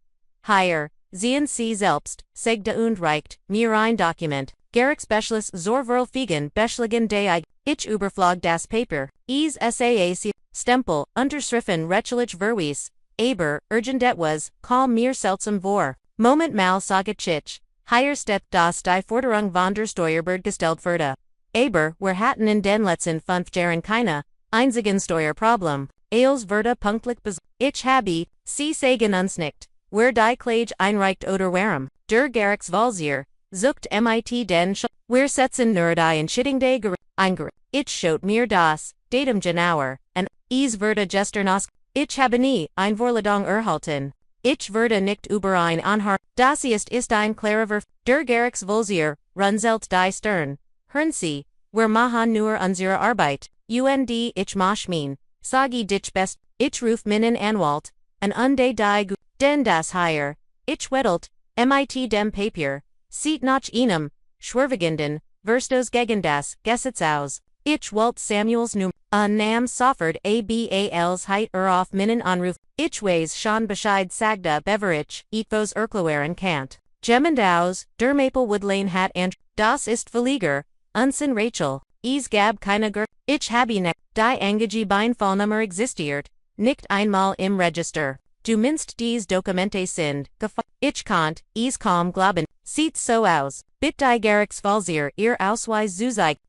Hier, sehen Sie selbst, segde und reicht, mir ein Dokument, Gerichtsbeschluss zur Verfügung beschlagen de ich überflog das Paper, SAAC, Stempel, unterschriffen rechtlich verwies, aber, urgent etwas, call mir seltsam vor. Moment mal sage ich, hier steht das die Forderung von der Steuerbehörde gestellt wurde. Aber, wir hatten in den letzten 5 Jahren keine einzigen Steuerproblem. Als wurde punktlich ich habe, sie sagen uns nicht, wer die Klage einreicht oder warum. Der Gerichtsvollzieher, sucht mit den wir setzen nur die Entscheidung de ich schot mir das, datum genauer, und es wurde gestern aus, ich habe nie ein Vorladung erhalten. Ich würde nicht über ein Anhar, das ist ein klarer der Gerichtsvollzieher, runzelt die Stern. Hören Sie, wir machen nur unsere Arbeit, und ich mach mein, sagi dich best, ich ruf meinen Anwalt, und die denn das hier, ich wettelt, mit dem Papier, sieht nach einem, schwerwiegenden, Verstos gegen das Gesetz aus. Ich wollte Samuels Nam soffert abals heit auf meinen Anruf, ich weiß schon Bescheid sagte Beverich, etvos erklären Kant. Jemand aus, der Maplewood Lane hat das ist Verleger, unsen Rachel, es gab keine ich habe nicht, die Engage Beinfallnummer existiert, nicht einmal im Register. Du minst dies Dokumente sind, ich konnt, es kaum glauben, sieht so aus, bit die Gerichtsvollzieher ihr Ausweis zuzeigt,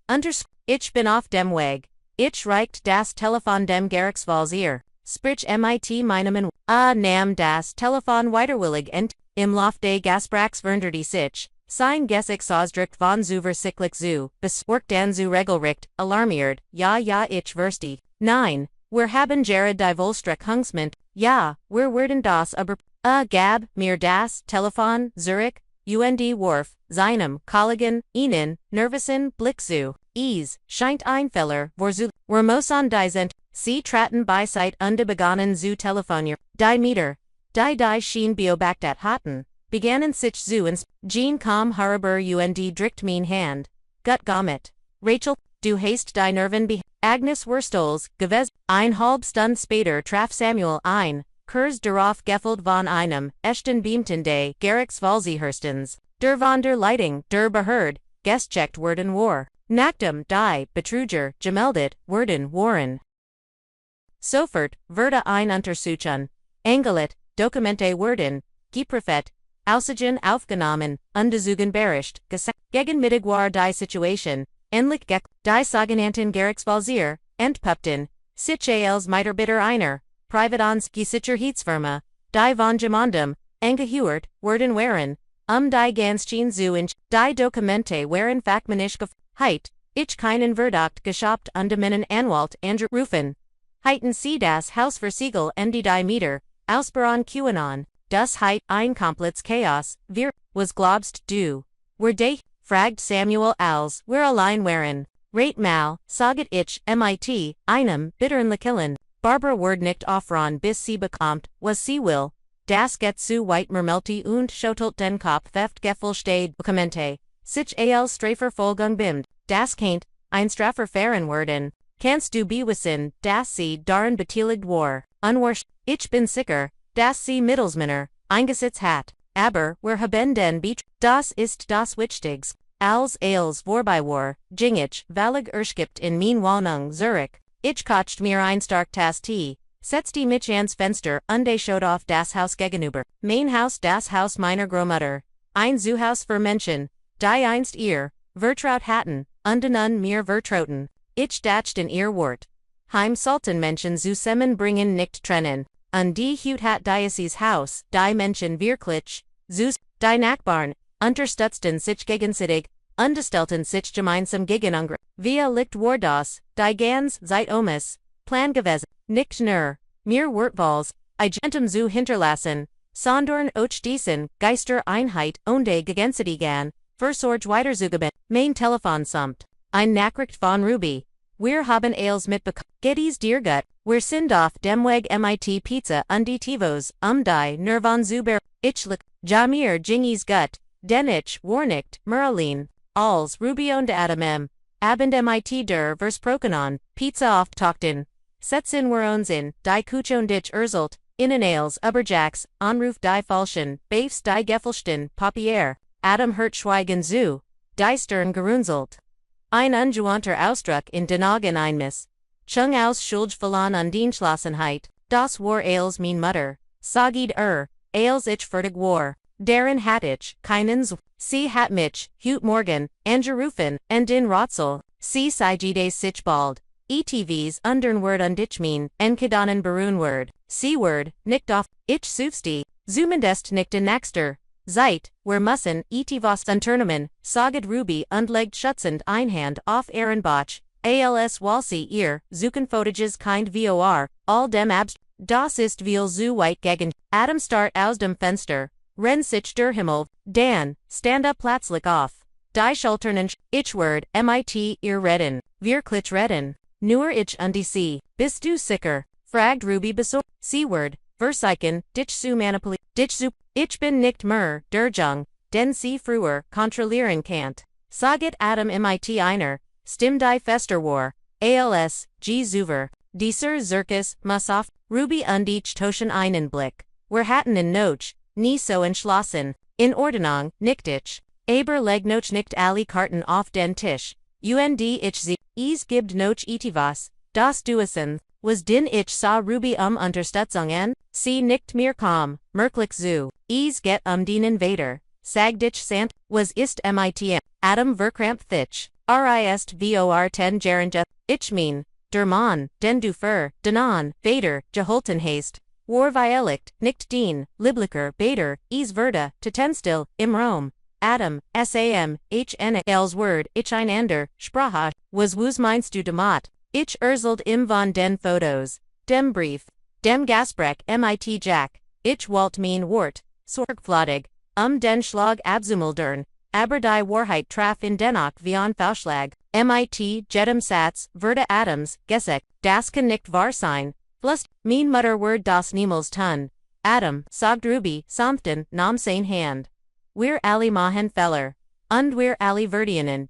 ich bin auf dem Weg. Ich reicht das Telefon dem Gerichtsvollzieher. Sprich mit meinem nam das Telefon weiterwillig im Loft des Gasprachs verndert sich. Sein Gesix ausdrückt von zuversichtlich zu, besworkt dan zu regelrecht, alarmiert, ja ich verstehe. Nein, wir haben Jared die Volstreckungsment, ja, wir werden das aber, gab, mir das, Telefon, Zurich, und Worf, seinem, Kollegen, Ihnen, Nervisen, Blick zu. Scheint ein Feller, wir müssen die Sie traten bei seit unbegonnen zu Telefonier, die Meter, die schien beobachtet hatten, begannen sich zu ins, Jean kam Hariber und dricht mein Hand, gut gommet. Rachel, du hast die Nerven Agnes Wurstels, gewes, ein halb Stunde später traf Samuel ein, Kurs darauf gefeld von einem, echten Beamten des Gerichtsvollziehhörstens, der von der Leitung, der Behörde, gestcheckt worden war. Nachdem die Betruger gemeldet worden waren. Sofort wurde ein Untersuchung, angelegt, Dokumente werden, geprüft, Aussichten aufgenommen, Untersuchungen bericht, gegen Mittag war die Situation, endlich die sogenannten Gerichtsvollzieher, entpuppten, sich als Mitarbeiter einer, Privatons Gesicherheitsfirma, die von jemandem, angehört, worden waren, die ganzen zu die Dokumente waren fachmännisch Heit, ich keinen Verdacht geschabt und meinen Anwalt angerufen. Heiten Sie das Haus versiegel und die Mieter, ausbauen QAnon, das heit ein komplettes Chaos, was glaubst du? Fragt Samuel als, wir allein waren. Rate mal, saget ich, mit, einem, bitteren Lakillen, Barbara word nicht offran bis sie bekommt, was sie will. Das geht zu weit mermelti und schotelt den Kopf feft gefolstade Dokumente. Sich als Strafverfolgung bimd, das kennt, ein Strafverfahren werden. Kannst du bewissen, dass sie darin beteiligt war, ich bin sicher, dass sie Mittelsmänner, eingesetzt hat, aber wir haben den das ist das Wichtigs, als vorbei war, ging ich, valig erskipt in mein Wohnung Zurich, ich kocht mir ein starkes Tee, setzte mich ans Fenster und schaut auf das Haus gegenüber, mein Haus das Haus meiner Großmutter, ein Zuhaus für Menschen, die einst ihr, vertraut hatten, und nun mir vertrauten. Ich dacht in ihr Wort. Heim sollten Menschen zusammenbringen nicht trennen. Und die Hut hat Diocese Haus, die Menschen wirklich, die Nachbarn, unterstützten sich gegenseitig, unterstellten sich gemeinsam gegen andere. Via licht war das, die ganz Zeit Plan gewesen, nicht nur, mir Wortwalls, gentem zu hinterlassen, sondern auch diesen, Geistereinheit und Gegenseitigkeit, versorgt weiterzugeben, mein Telefon summt. Ein Nachricht von Ruby. Wir haben als mitbekommen. Gettys dir gut, wir sind auf dem Weg mit Pizza und die Tivos, die Nervon zuber. Ich Jamir Jingis gut, den ich war nicht, Merlin, als Ruby und Adam Abend mit der Versprochenon, Pizza auftochten. Setzen wir uns in, die Kuchon dich erzählt, innen als Überjacks, Anruf die Falschen, Beifs die Gefälschten, Papier, Adam hört schweigen zu, die Stern gerunzelt. Ein ungewohnter Ausdruck in den Augen einmiss. Chung aus Schuldverlan und Dienstlassenheit, das war als mein Mutter, sagid als ich fertig war, deren hat ich, keinen sie hat mich, heut morgen, angerufen, und in Ratzel, sie sigide sich bald, ETVs undern und ich mein, enkedanen berunword, sie word, nicht auf, ich sufsti, zumindest nicht in nächster. Zeit, wir müssen, etivos unternehmen, saget Ruby und legt schutzend ein Hand auf Ehrenbach, als Walsi ihr, suchen Fotages kind vor, all dem das ist viel zu weit gegen, Adam start aus dem Fenster, renn sich der Himmel, Dan, stand up plötzlich auf, die Schultern ich word, mit ihr redden, wirklich redden, nur ich und die sie, bist du sicher, fragt Ruby besorgt, sie word, versiken, dich zu manipuli, dich zu, ich bin nicht mehr, der Jung, den sie früher, kontrollieren kannt, saget Adam mit einer, stim die fester war, als, zuver, dieser Zirkus, muss auf, Ruby und ich toschen einen Blick, wir hatten in Noch, nie so entschlossen, in Ordnung, nicht ich, aber leg noch nicht alle Karten auf den Tisch, und ich sie, es gibt noch etivas, das duisen, was din ich sa Ruby Unterstützung an, sie nicht mehr kam, merklich zu, es geht den Invader, sag dich sant, was ist mit Adam verkrampft dich, rist vor 10 Jahren ich mein, der Mann, den du für, denan, Vader, geholten hast, war Vielicht, nicht den, Liblicher, Bader, es Verda, Tetenstil, im Rom, Adam, Sam, hn, els Word, ich einander, Sprache, was meinst du damit? Ich erzählt im von den Fotos, dem Brief, dem Gasprech mit Jack, ich wollt mein Wort, sorgfältig, den Schlag abzumildern, aber die Wahrheit traf in dennoch von Falschlag. Mit jedem Satz, wurde Adams, gesagt, das kann nicht wahr sein. Flust, mein Mutter word das niemals tun. Adam, sagt Ruby, sanften, nam sein Hand. Wir alle machen Feller. Und wir alle verdienen,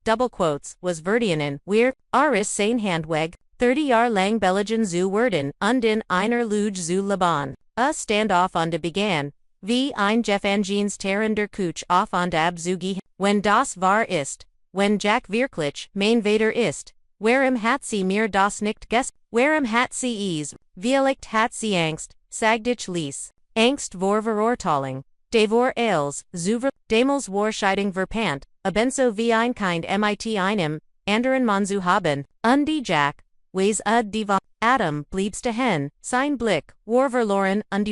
double quotes, was verdienen, wir, aris sein Handweg, 30 Jahr lang belligen zu werden, und in einer Luge zu leben. A standoff on de began, wie ein Jeffangins terrender Kuch auf und ab zu gehen, wenn das wahr ist. Wenn Jack wirklich, mein Vater ist, warum hat sie mir das nicht warum hat sie es, vielleicht hat sie Angst, sagdich ließ, Angst vor Verurteilung, devor als, demals Warscheidung verpant, ebenso wie ein Kind mit einem, anderen Mann zu haben, und die Jack, weis diva, Adam bliebste hen, sein Blick, war verloren, und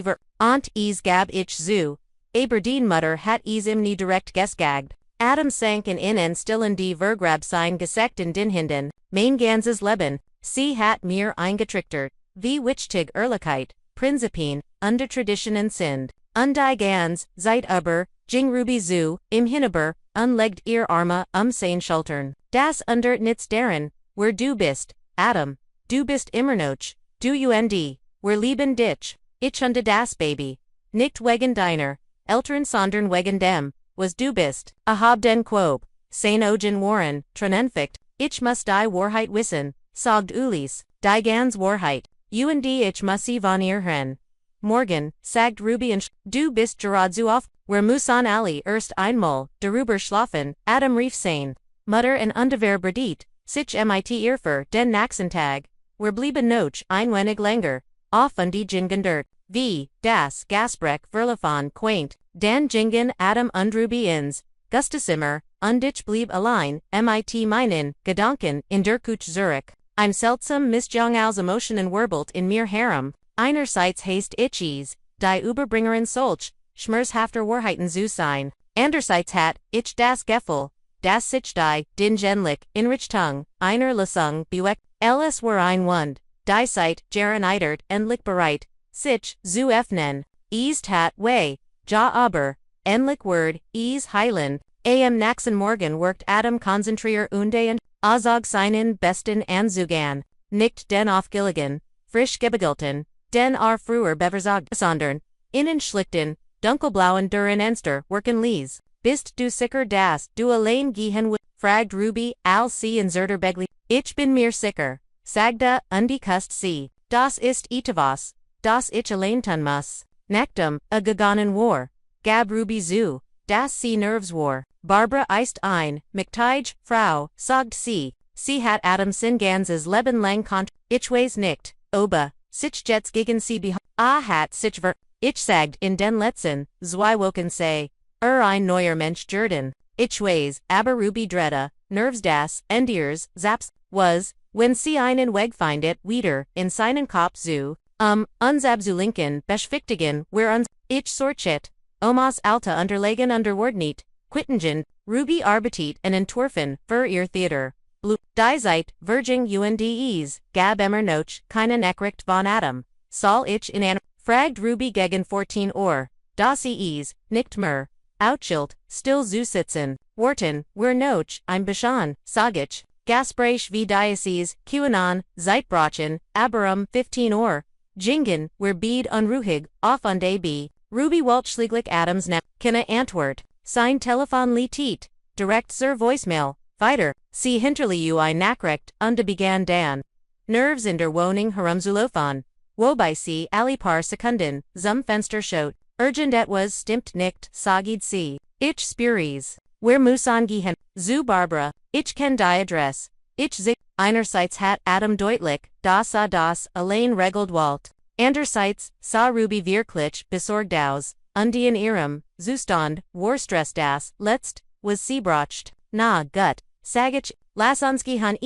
es gab ich zu, aber die Mutter hat es ihm nie direkt gesagt. Adam sank in en stillen die Vergrab sein Gesekt in den Hinden, mein ganzes Leben, sie hat mir eingetrichtert, wie wichtig Ehrlichkeit, Prinzipien, und Traditionen sind, und die ganz, seit über, ging Ruby zu, im Hinüber, legt ihr Arme sein Schultern. Das under nichts darin, wer du bist, Adam, du bist immer noch, du und, wir lieben dich, ich und das Baby, nicht wegen deiner, Eltern sondern wegen dem, was du bist, hab den Quob, sein Ogen Warren, Tranenficht, ich muss die Wahrheit wissen, sagt Ulis, die ganz Wahrheit, und ich muss sie von ihr hören. Morgen, sagt Ruby und du bist gerade zu oft, wir müssen alle erst einmal, darüber schlafen, Adam rief sein, Mutter und Underwehr berdit, sich mit ihr für den nächsten Tag, wir blieben noch ein wenig länger, auf und die Jingen dort, wie, das Gasbrek verlaufen quaint, dann Jingen Adam und Ruby ins, Gustazimmer, und ich blieb allein, mit meinen Gedanken in der Küche Zurich. Ein seltsam Mischung als Emotionen wirbelt in mir herum, einerseits heißt ich es, die Überbringerin solch, schmerzhafter Wahrheiten zu sein, andererseits hat ich das Gefühl, dass sich die, dingenlich, Inrichtung, einer Lesung bewegt, es war ein Wund, die Zeit, gereinitet, endlich bereit, sich, zu öffnen, ist hat way, ja aber, endlich word, is heilen, am nächsten Morgen worked Adam konzentrier und azog seinen besten Anzugan, nicht den aufgilligen, frisch gebegilten, den früher beversagt sondern, innen schlichten, dunkelblauen duren Enster worken lies, bist du sicher das du allein gehen fragt Ruby, als sie in Zerter Begli, ich bin mir sicher, sagda, und kust sie, das ist etwas, das ich allein tun muss, nachdem, gegangen war, gab Ruby zu, das sie Nerves war, Barbara ist ein, McTige, Frau, sagt sie hat Adam sin ganzes Leben lang ich weiß nicht, oba, sich jets gegen sie hat sich ich sagt in den letzten, 2 Wochen sei, ein neuer Mensch Jordan, ich weiß, aber Ruby Dreda, Nerves das, Endiers, Zaps, was, wenn sie einen Weg findet, wieder, in seinen Kopf zu, zu Lincoln, beschwichtigen, wer uns, ich sorchit, Omas Alta unterlegen unterwordnet, Quittingen, Ruby arbeitet en Entwerfen, für ihr Theater. Die Zeit, Virging UNDEs, gab immer noch, keine Nachricht von Adam. Soll ich in an, fragt Ruby gegen 14 das es, nicht mehr, outschilt, still zu sitzen, Wharton, wir noch, ein bisschen, sag ich, Gaspreich wie Diocese, QAnon, Zeitbrochen, aber 15 Jingen, wir beid unruhig, auf und ab. Ruby Weltschlieglich Adams ne, keine Antwort, sein Telefon liegt, direkt zur Voicemail, weiter, sie hinterlie ein Nachricht, und begann dann. Nerves in der Wohnung herumzulaufen, wobei sie alle paar Sekunden, zum Fenster schaut, urgent etwas stimmt nicht, sagid sie, ich spüres, wir müssen gehen, zu Barbara, ich kenn die Adresse, ich sich, einerseits hat Adam deutlich, das allein regelt Walt. Andererseits sah Ruby wirklich besorgt aus, und in ihrem Zustand war Stress das, letzt, was sie bracht, na gut, sag ich, lass uns gehen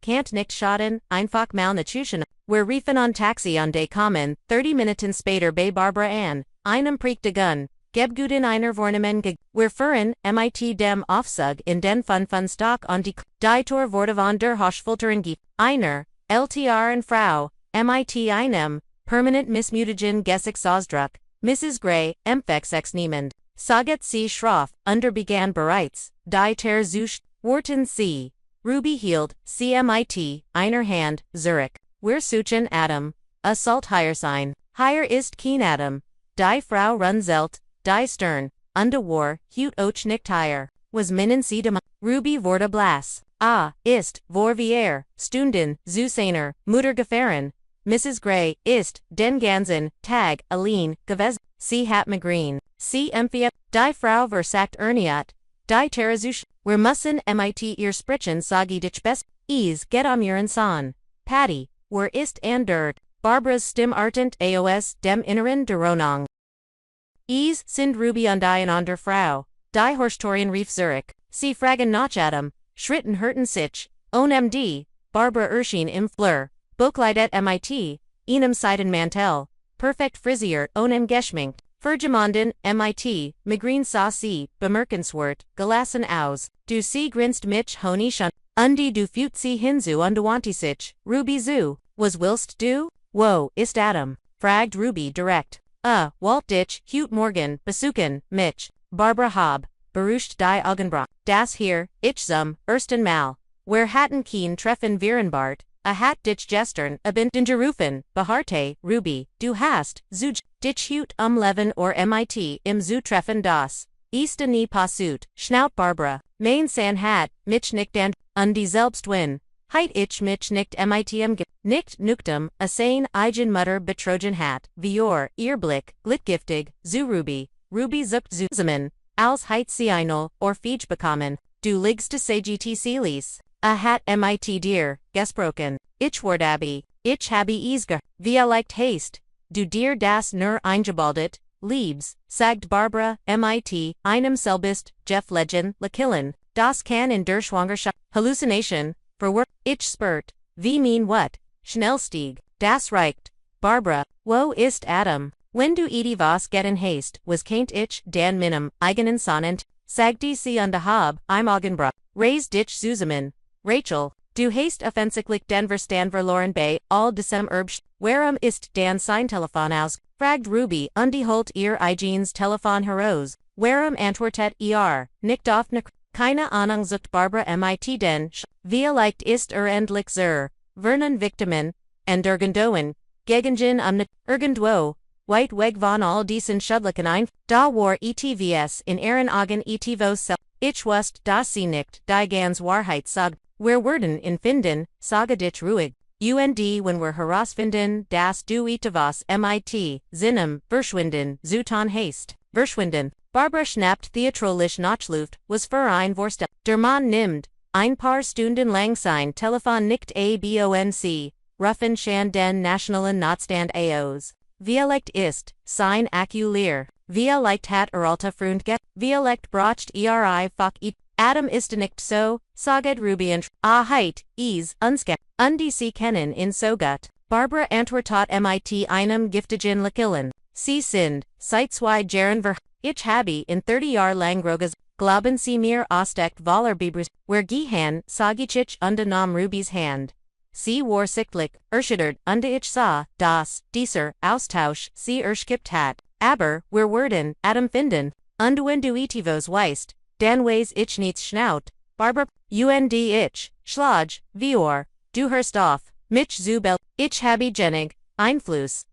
can't nicht schaden, einfach mal natürlich, wir riefen an Taxi und kommen, 30 Minuten später bei Barbara an, einem Gun, geb gut in einer Vornemen wir fuhren, mit dem Aufzug in den von Stock und die Tor wurde von der Hochschulterin einer, LTR und Frau, mit einem, permanent Missmutagen Gesichtsausdruck, Mrs. Gray, Empfex niemand. Saget sie Schroff, under began bereits, die ter Zusch, Wharton C. Ruby Healed, CMIT, einer Hand, Zurich. Wir suchen Adam. Assault higher sign. Higher ist kein Adam. Die Frau Runzelt, die Stern, unde war, Hut och nicht higher. Was minnen sie dem Ruby wurde blass. Ist, vor wir, Stunden, Zusainer, Mutter gefahren. Mrs. Gray, ist, den ganzen Tag, Aline, gewesen. Sie hat migraine. Sie empfiat, die Frau versagt erniat. Die Terrazusch, wir müssen mit ihr sprechen, sage dich best. Get am ihren Son. Patty, wer ist andert. Barbara's Stim Artent AOS dem Inneren der Wohnung. Sind Ruby und die der Frau. Die Horstorian Reef Zurich. Sie fragen nach Adam. Schritten hurten sich. MD. Barbara Erschien im Fleur. Buchleid at MIT. Einem Seiden Mantel. Perfekt frisiert geschminkt. Vergemonden, MIT. Migraine sa sie, bemerkenswert, gelassen aus. Du sie grinst mich honi schon. Du fut sie hinzu undewanti sich. Ruby zu. Was willst du? Wo ist Adam? Fragt Ruby direkt. Walt Ditch, Hute Morgan, besuchen, mich. Barbara Hobb, berucht die Augenbrauen. Das hier, ich zum, ersten Mal. Wer hatten keen treffen Virenbart, hat dich gestern, den gerufen, beharte, Ruby, du hast, zuj, dich Hute Leben or MIT im zu treffen das. Easte nie passut, schnaut Barbara, mein san hat, mich nicht und die selbst win. Heit ich mich nicht mitm nicht nuktum, a sein eigen Mutter betrogen hat, vior, Earblick, glitgiftig, zu Ruby, Ruby zuckt zusammen, als heit sie einol, or fiege bekommen, du liegst sagt Selis, a hat mit dir, gesprochen, ich ward abi, ich habe isge, via leicht haste, du dir das nur eingebaldet, liebs, sagt Barbara, mit, einem selbst, Jeff Legend, Lakillen, das kann in der Schwangerschaft, Hallucination, Verwerk, ich spurt, wie mean what, Schnellstieg, das reicht, Barbara, wo ist Adam, wenn du was get haste, was keint ich, dan minim, eigenen Sonant, sagte sie und hab, im Augenbra, raise dich zusammen, Rachel, du hast offensichtlich den Verstand verloren bei, all diesem Erbsch, warum ist dan sein Telefon aus, fragt Ruby, holt ihr eigenes Telefon heraus, warum antwortet nicht auf ne, keine Ahnung sucht Barbara mit den, vielleicht ist endlich Vernon Victimen, and irgendwohin, Gegengen irgendwo, weit weg von all diesen Schudlichen da war ETVS in ihren Augen etivos ich wust, dass sie nicht, die ganz Wahrheit sagt, wir werden in finden, sage dich ruhig, wenn wir herausfinden, dass du etwas mit, Sinem, verschwinden, zutan hast, verschwinden. Barbara schnappt theatralisch nach Luft, was für ein Vorstell. Der Mann nimmt, ein paar Stunden lang sein Telefon nicht abonc, rufen schon den nationalen Notstand aus. Vielleicht ist, sein Akku leer, vielleicht hat alte Freund get, vielleicht braucht fach Adam ist nicht so, saget Ruby und heit, unske, sie kennen in so gut. Barbara antwortet mit einem giftigen Lakillen. Sie sind, seit 2 Jahren ich habe in 30 Jahr lang groges, glauben Sie mir ostekt voller Bibers, wer gehan, sagichich unde Rubys Hand. Sie war sichtlich, erschüttert, ich sah, dass, dieser, Austausch, sie erschkippt hat, aber, wir werden, Adam finden, wenn du etivos weist, dann weiß ich nichts schnaut, Barbara, ich, schlag, vior, du hörst auf, mich zubel, ich habe genig, Einfluss,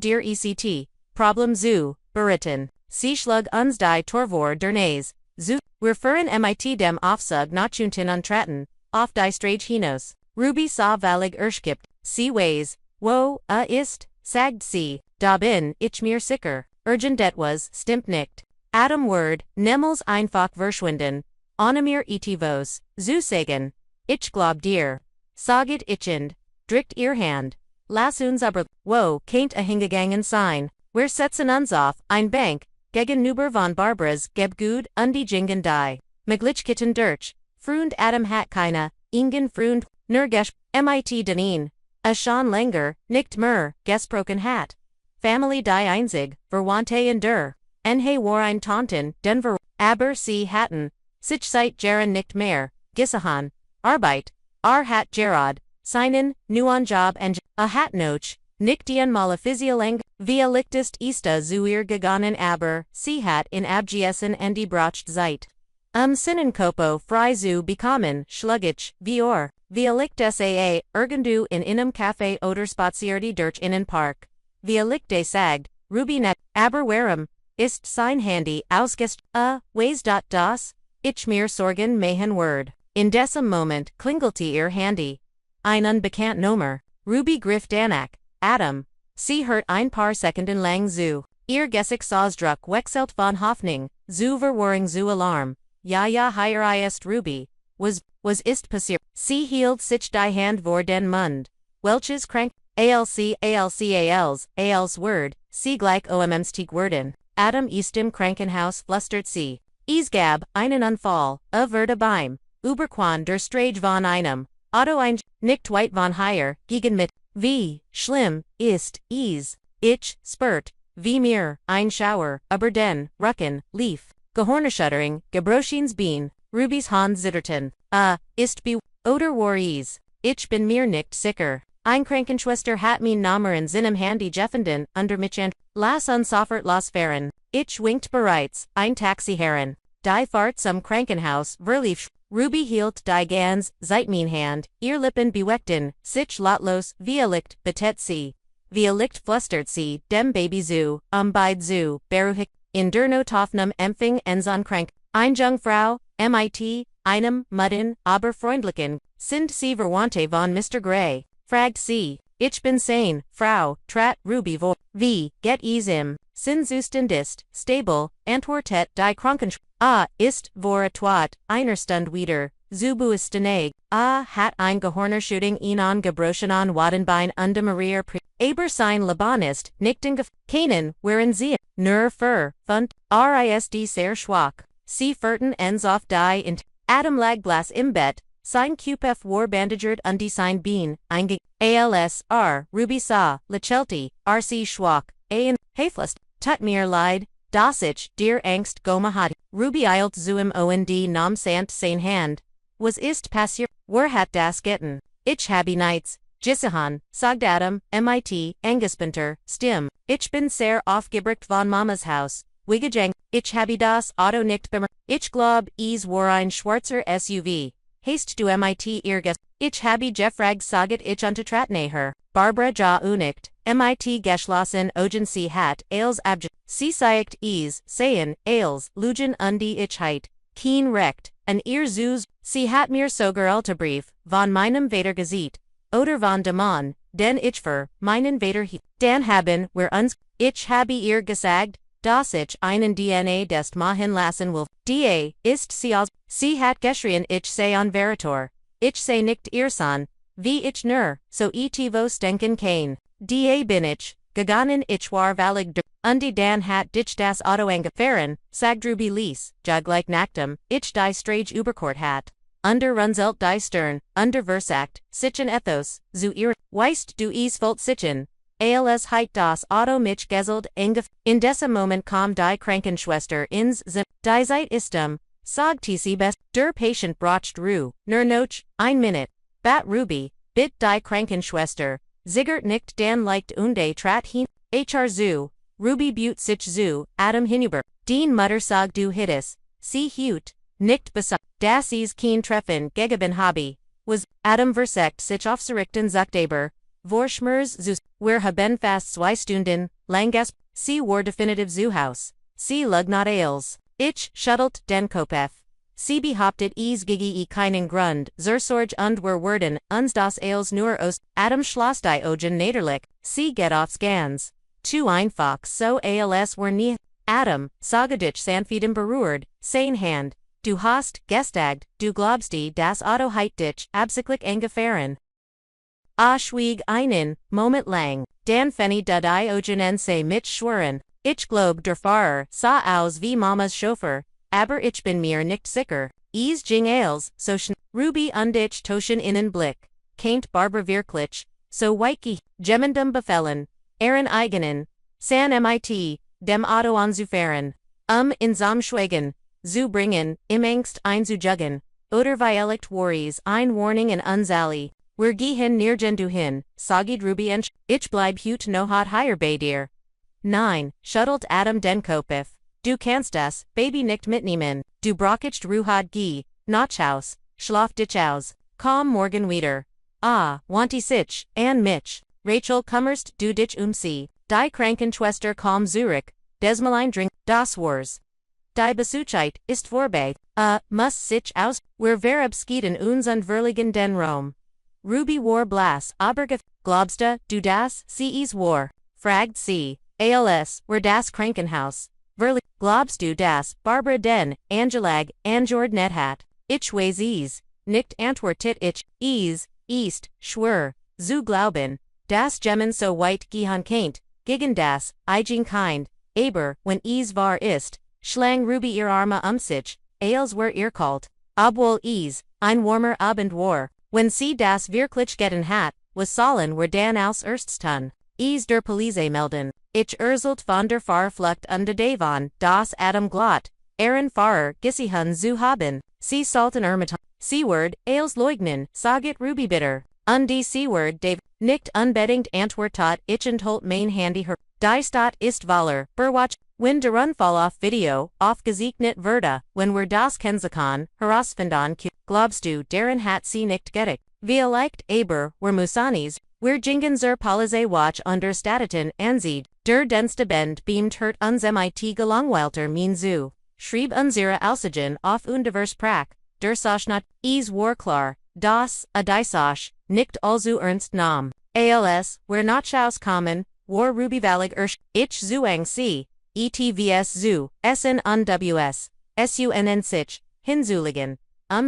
dir ect, Problem zu, beritten. Sie schlug uns die Torvor dernays, zu, wir führen mit dem Aufzug nach unten antreten, auf die Strage hinaus. Ruby sah valig erschkippt, sie weiß, wo, ist, sagt sie, da bin ich mir sicher, urgent etwas, stimmt nicht. Adam word, nemals einfach verschwinden, ohne mir etivos, zu sagen, ich glaub dir. Saget ichend, drückt ihr Hand. Lass uns aber, wo, keint hingegangen sein, wir setzen uns auf, ein Bank, gegenüber von Barbaras, Gebgud, die Jingen die. Maglichkitten durch, Freund Adam hat keine, ingen Freund, nur mit Danin. A schon länger, nicht mehr, gesprochen hat. Family die einzig, verwandte in der. War ein Tanten, Denver, aber sie hatten, sich seit Jahren nicht mehr, Gisahan, Arbeit, hat Gerard, seinen, neuen Job und, hat noch, nicht dien malaphysialang, via lichtest ista zuir gegangen aber, sie hat in abgessen en die bracht zeit. Sinnenkopo frei zu bekommen, schlugich, vior, via licht saa, irgendu in einem Café oder spazierte durch innen Park. Via lichte sagt, Ruby net, aber warum, ist sein Handy ausgest, ways. Das, ich mir sorgen mehen word. In diesem Moment klingelte ihr Handy. Ein unbekannt Nummer. Ruby griff danach, Adam. Sie hört ein paar Sekunden lang zu. Ihr Gesicht Ausdruck wechselt von Hoffnung, zu Verwirrung zu Alarm. Ja hier ist Ruby. Was ist passiert? Sie hielt sich die Hand vor den Mund. Welches krank? als word, sie gleich ommstig worden. Adam ist im Krankenhaus flüstert sie. Es gab einen Unfall, wurde beim Überquan der Strage von einem Auto nicht weit von hier, gegen mit, wie schlimm ist es, ich spürt, wie mir, ein Schauer, über den Rücken lief, Gehirnerschütterung, gebrochens Bein, Rubys Hand zitterten, ist oder war es, ich bin mir nicht sicher. Ein Krankenschwester hat mein Name in seinem Handy gefunden, under mich and las uns sofort losfahren. Ich winkt bereits, ein Taxi heran. Die Fahrt zum Krankenhaus verlief. Ruby hielt die ganz, seit mein Hand, ihr Lippen beweckten, sich lotlos, via Licht, betet sie. Via Licht flüstert sie, dem Baby zu, beid zu, beruhig, in der Nothoffnung empfing Enzon krank. Eine Jungfrau, mit, einem, mudden, aber freundlichen, sind sie verwandte von Mr. Gray. Fragt sie, ich bin sane, Frau, trat Ruby vor, wie, get es im, sind Zustand ist, stable, antwortet die Krankenschwester, ist vor einer Stund wieder, Zubu ist deneg, hat ein Gehirnerschütterung ihnen gebrochenen Wadenbein und Maria aber sein Leben ist, nicht in Keinen, wären sie, nur fund, risd sehr schwach, sie führten ens auf die Adam lag blass im Bett, sein QPF war bandaged und die sein Bein, Ruby sah, Lachelti, RC schwach, Heflust, tut mir leid, dass ich dir Angst gemacht, Ruby eilt zu im und nam sant sein Hand. Was ist passiert, wer hat das getan? Ich habe nichts, Gisahan, sagt Adam, mit, angespinter, Stimm, ich bin sehr aufgebracht von Mamas Haus, Wigajang, ich habe das Auto nicht bemerkt, ich glaub, es war ein schwarzer SUV. Hast du mit irges, ich habe gefragt saget ich untertratneher, Barbara ja unikt, mit geschlossen ogen sie hat, als abge, sie zeigt es, seien, als, lugen die ich heit, keen recht, an ihr Zuz, sie hat mir sogar Brief, von meinem Vater gesieht, oder von dem den ich für, meinen Vater hielt, dann haben wir uns, ich habe ihr gesagt, dass ich einen DNA test machen lassen will. Da ist sie aus. Sie hat geschrien ich sei an Veritor. Ich sei nicht ihr Son, wie ich nur, so etivos denken kann. Da bin ich, gegangen ich war vallig und dann hat dich das Auto angefahren, sagt Ruby Lies, gleich nachdem, ich die Strage überkort hat. Under runzelt die Stern, under versagt, sichen ethos, zu ihr, weißt du es volt sichen. Als heit das Auto mich geselt in diesem Moment kam die Krankenschwester ins Zimmer. Die Zeit istem, sagt sie best, der Patient bracht Ruhe, nur noch, ein Minute, bat Ruby, bit die Krankenschwester, ziggert nicht dann leicht unde trat hin, zu, Ruby but sich zu, Adam hinüber, den Mutter sag du hittis, sie hut, nicht besagt, das is keen treffen gegeben hobby, was, Adam versekt sich aufzurichten sagt aber, vor Schmerz zu, wir haben fast 2 Stunden, lang sie war definitiv zu Haus, sie lug not als, ich schuttelt den Kopf, sie behauptet es gigi keinen Grund, zur Sorge und wir werden uns das als nur aus, Adam schloss die Augen niederlich, sie geht aufs ganz, zu einfach so als wir nie, Adam, sage dich sanften beruhrt, sein Hand, du hast gestagt, du glaubst das Auto heit dich absichtlich angefahren. Schwieg einen Moment lang, dann fängt die Augen se mit schwören, ich glaub der Fahrer sah aus wie Mamas Chauffeur, aber ich bin mir nicht sicher, es ging als, so schn, Ruby und ich toschen innen Blick, keint Barbara wirklich, so weiki, gemendem befehlen, ihren eigenen, san mit, dem Auto anzufahren, in Samschwegen, zu bringen, im Angst einzujuggen, oder vielleicht war es ein Warning in uns alle. wir gehen nirgendwo hin, sagid Ruby und ich bleib heut noch hat higher bei dir. 9. Schuttelt Adam den Kopf. Du kannst das, Baby nicht mitnehmen, du brauchst Ruhad geh, Nachhaus, schlaf dich aus, komm morgen wieder. Ah, wanti sich, an mich, Rachel kummerst du dich sie, die Krankenschwester komm zurück, desmalein drink, das wars. Die Besuchheit ist vorbei, muss sich aus, wir verabschieden uns und verlegen den Rom. Ruby war blass, aber glaubst du das, sie war, fragt sie, als, das Krankenhaus. Glaubst du das, Barbara den, Angelag, Anjord net hat, ich weiß nicht antwortet ich, ist, schwör, zu glauben, das Gemmen so weit gehen kennt, gegen das, eigen kind, aber, wenn war ist, schlang Ruby ihr Arme sich, als wär ihr kalt, obwohl ein warmer Abend war, wenn sie das wirklich getan hat, was sollen wir dann als erstes der Polizei melden, ich erzählt von der Fahrflucht und davon, das Adam glott, Fahrer gesiehen zu haben, sie sollten sie word, als leugnen, sagit Ruby bitter, und die sie word Dave, nicht unbedingt antwortet ich entholt mein Handy her, die Stadt ist Waller, Burwatch, wenn der Unfall auf Video, aufgezeichnet wurde, wenn wir das Kennzeichen, herausfinden glaubst du, deren hat sie nicht gettigt, vielleicht, aber, wir Musanis, wir gingen zur Polizei watch under Statuten ansied, der denste Bend beamt hört uns mit gelangweilter min zu, schrieb unsere Aussagen auf undivers Prack, der Sachnat, war klar, das, die Sach, nicht allzu ernst nahm, als, wir Nachhaus kommen, war Ruby Valig ich zuang sie, etvs zu, sn unws, sunnen sich, hinzuligen,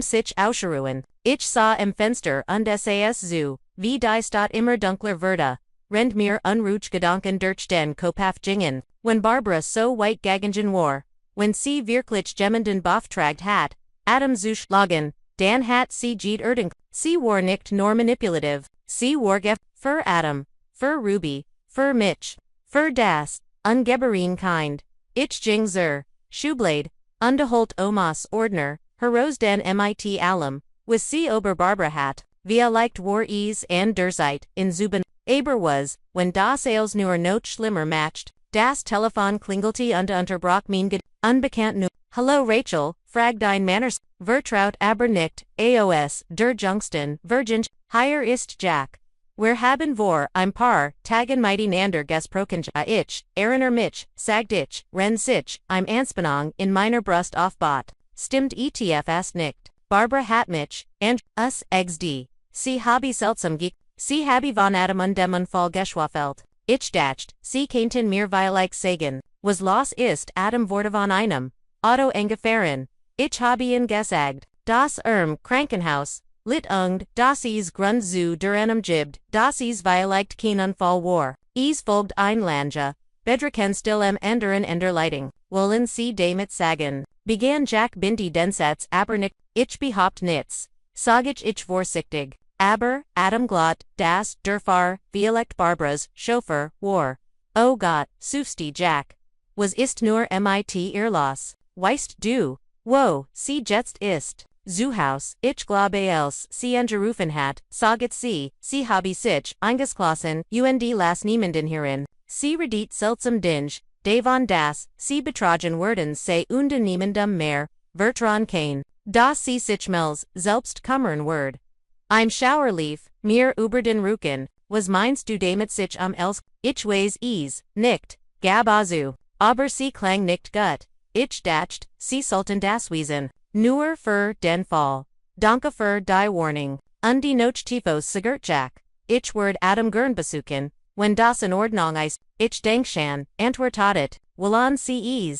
sich ausruhen, ich sah im Fenster und sas zu, wie die Stadt immer dunkler wurde, rend mir unruhig Gedanken durch den Kopf gingen, wenn Barbara so weit gegangen war, wenn sie wirklich jemanden beauftragt hat, Adam zu schlagen, dann hat sie sie war nicht nur manipulativ, sie war für Adam, für Ruby, für mich, für das, ungeberine kind, ich ging zur Schublade, unterholt Omas Ordner, heraus den mit allem, was sie ober Barbara hat, vielleicht war and der Zeit, in Zuben, aber was, wenn das als nur noch schlimmer matcht, das Telefon klingelte und unterbrach mein unbekannt nu, Hallo Rachel, fragt ein Manners, vertraut aber nicht, aos, der Jungsten, Virgin, hier ist Jack. Wir haben vor, ein paar, Tagen miteinander gesprochen, ich, mich, sagt ich, sich, Anspannung in meiner Brust aufbaut, stimmt etfs nicht, Barbara hat mich, and, us, xd, sie habe seltsam sie habe von Adam und dem Unfall geschwafelt, ich dacht, sie könnten mir vielleicht sagen, was los ist Adam wurde von einem, Auto angefahren, ich habe ihn gesagt, das Krankenhaus, lit das Grund zu der einem gibt, das vielleicht kein Unfall war, folgt ein Lange, bedrecken still Ender Leitung, wollen sie damit sagen, begann Jack Binti den Satz aber nicht, ich behaupt nichts, sag ich vorsichtig, aber, Adam glott, das, der Fahr, vielleicht Barbaras, Chauffeur, war, oh Gott, sufsti Jack, was ist nur mit ihr los, weißt du, wo, sie jetzt ist, Zuhaus, ich glaube als, sie angerufen hat, sagt sie habe sich, eingeschlossen, und las niemanden hierin, sie redet seltsam Dinge, davon das, sie betragen werden sei niemandem mehr, vertrauen kein, das sie sich mels, selbst kummern word. Schauerlief, mir über den Rücken, was meinst du damit sich els, ich weiß nicht, gab azu, aber sie klang nicht gut, ich dacht, sie sollten das wiesen, nur für den Fall, danke für die Warning, und die Notitifos sigert Jack, ich werd Adam gern besuchen, wenn das in Ordnung ist, ich denk schon, antwortet, wollen sie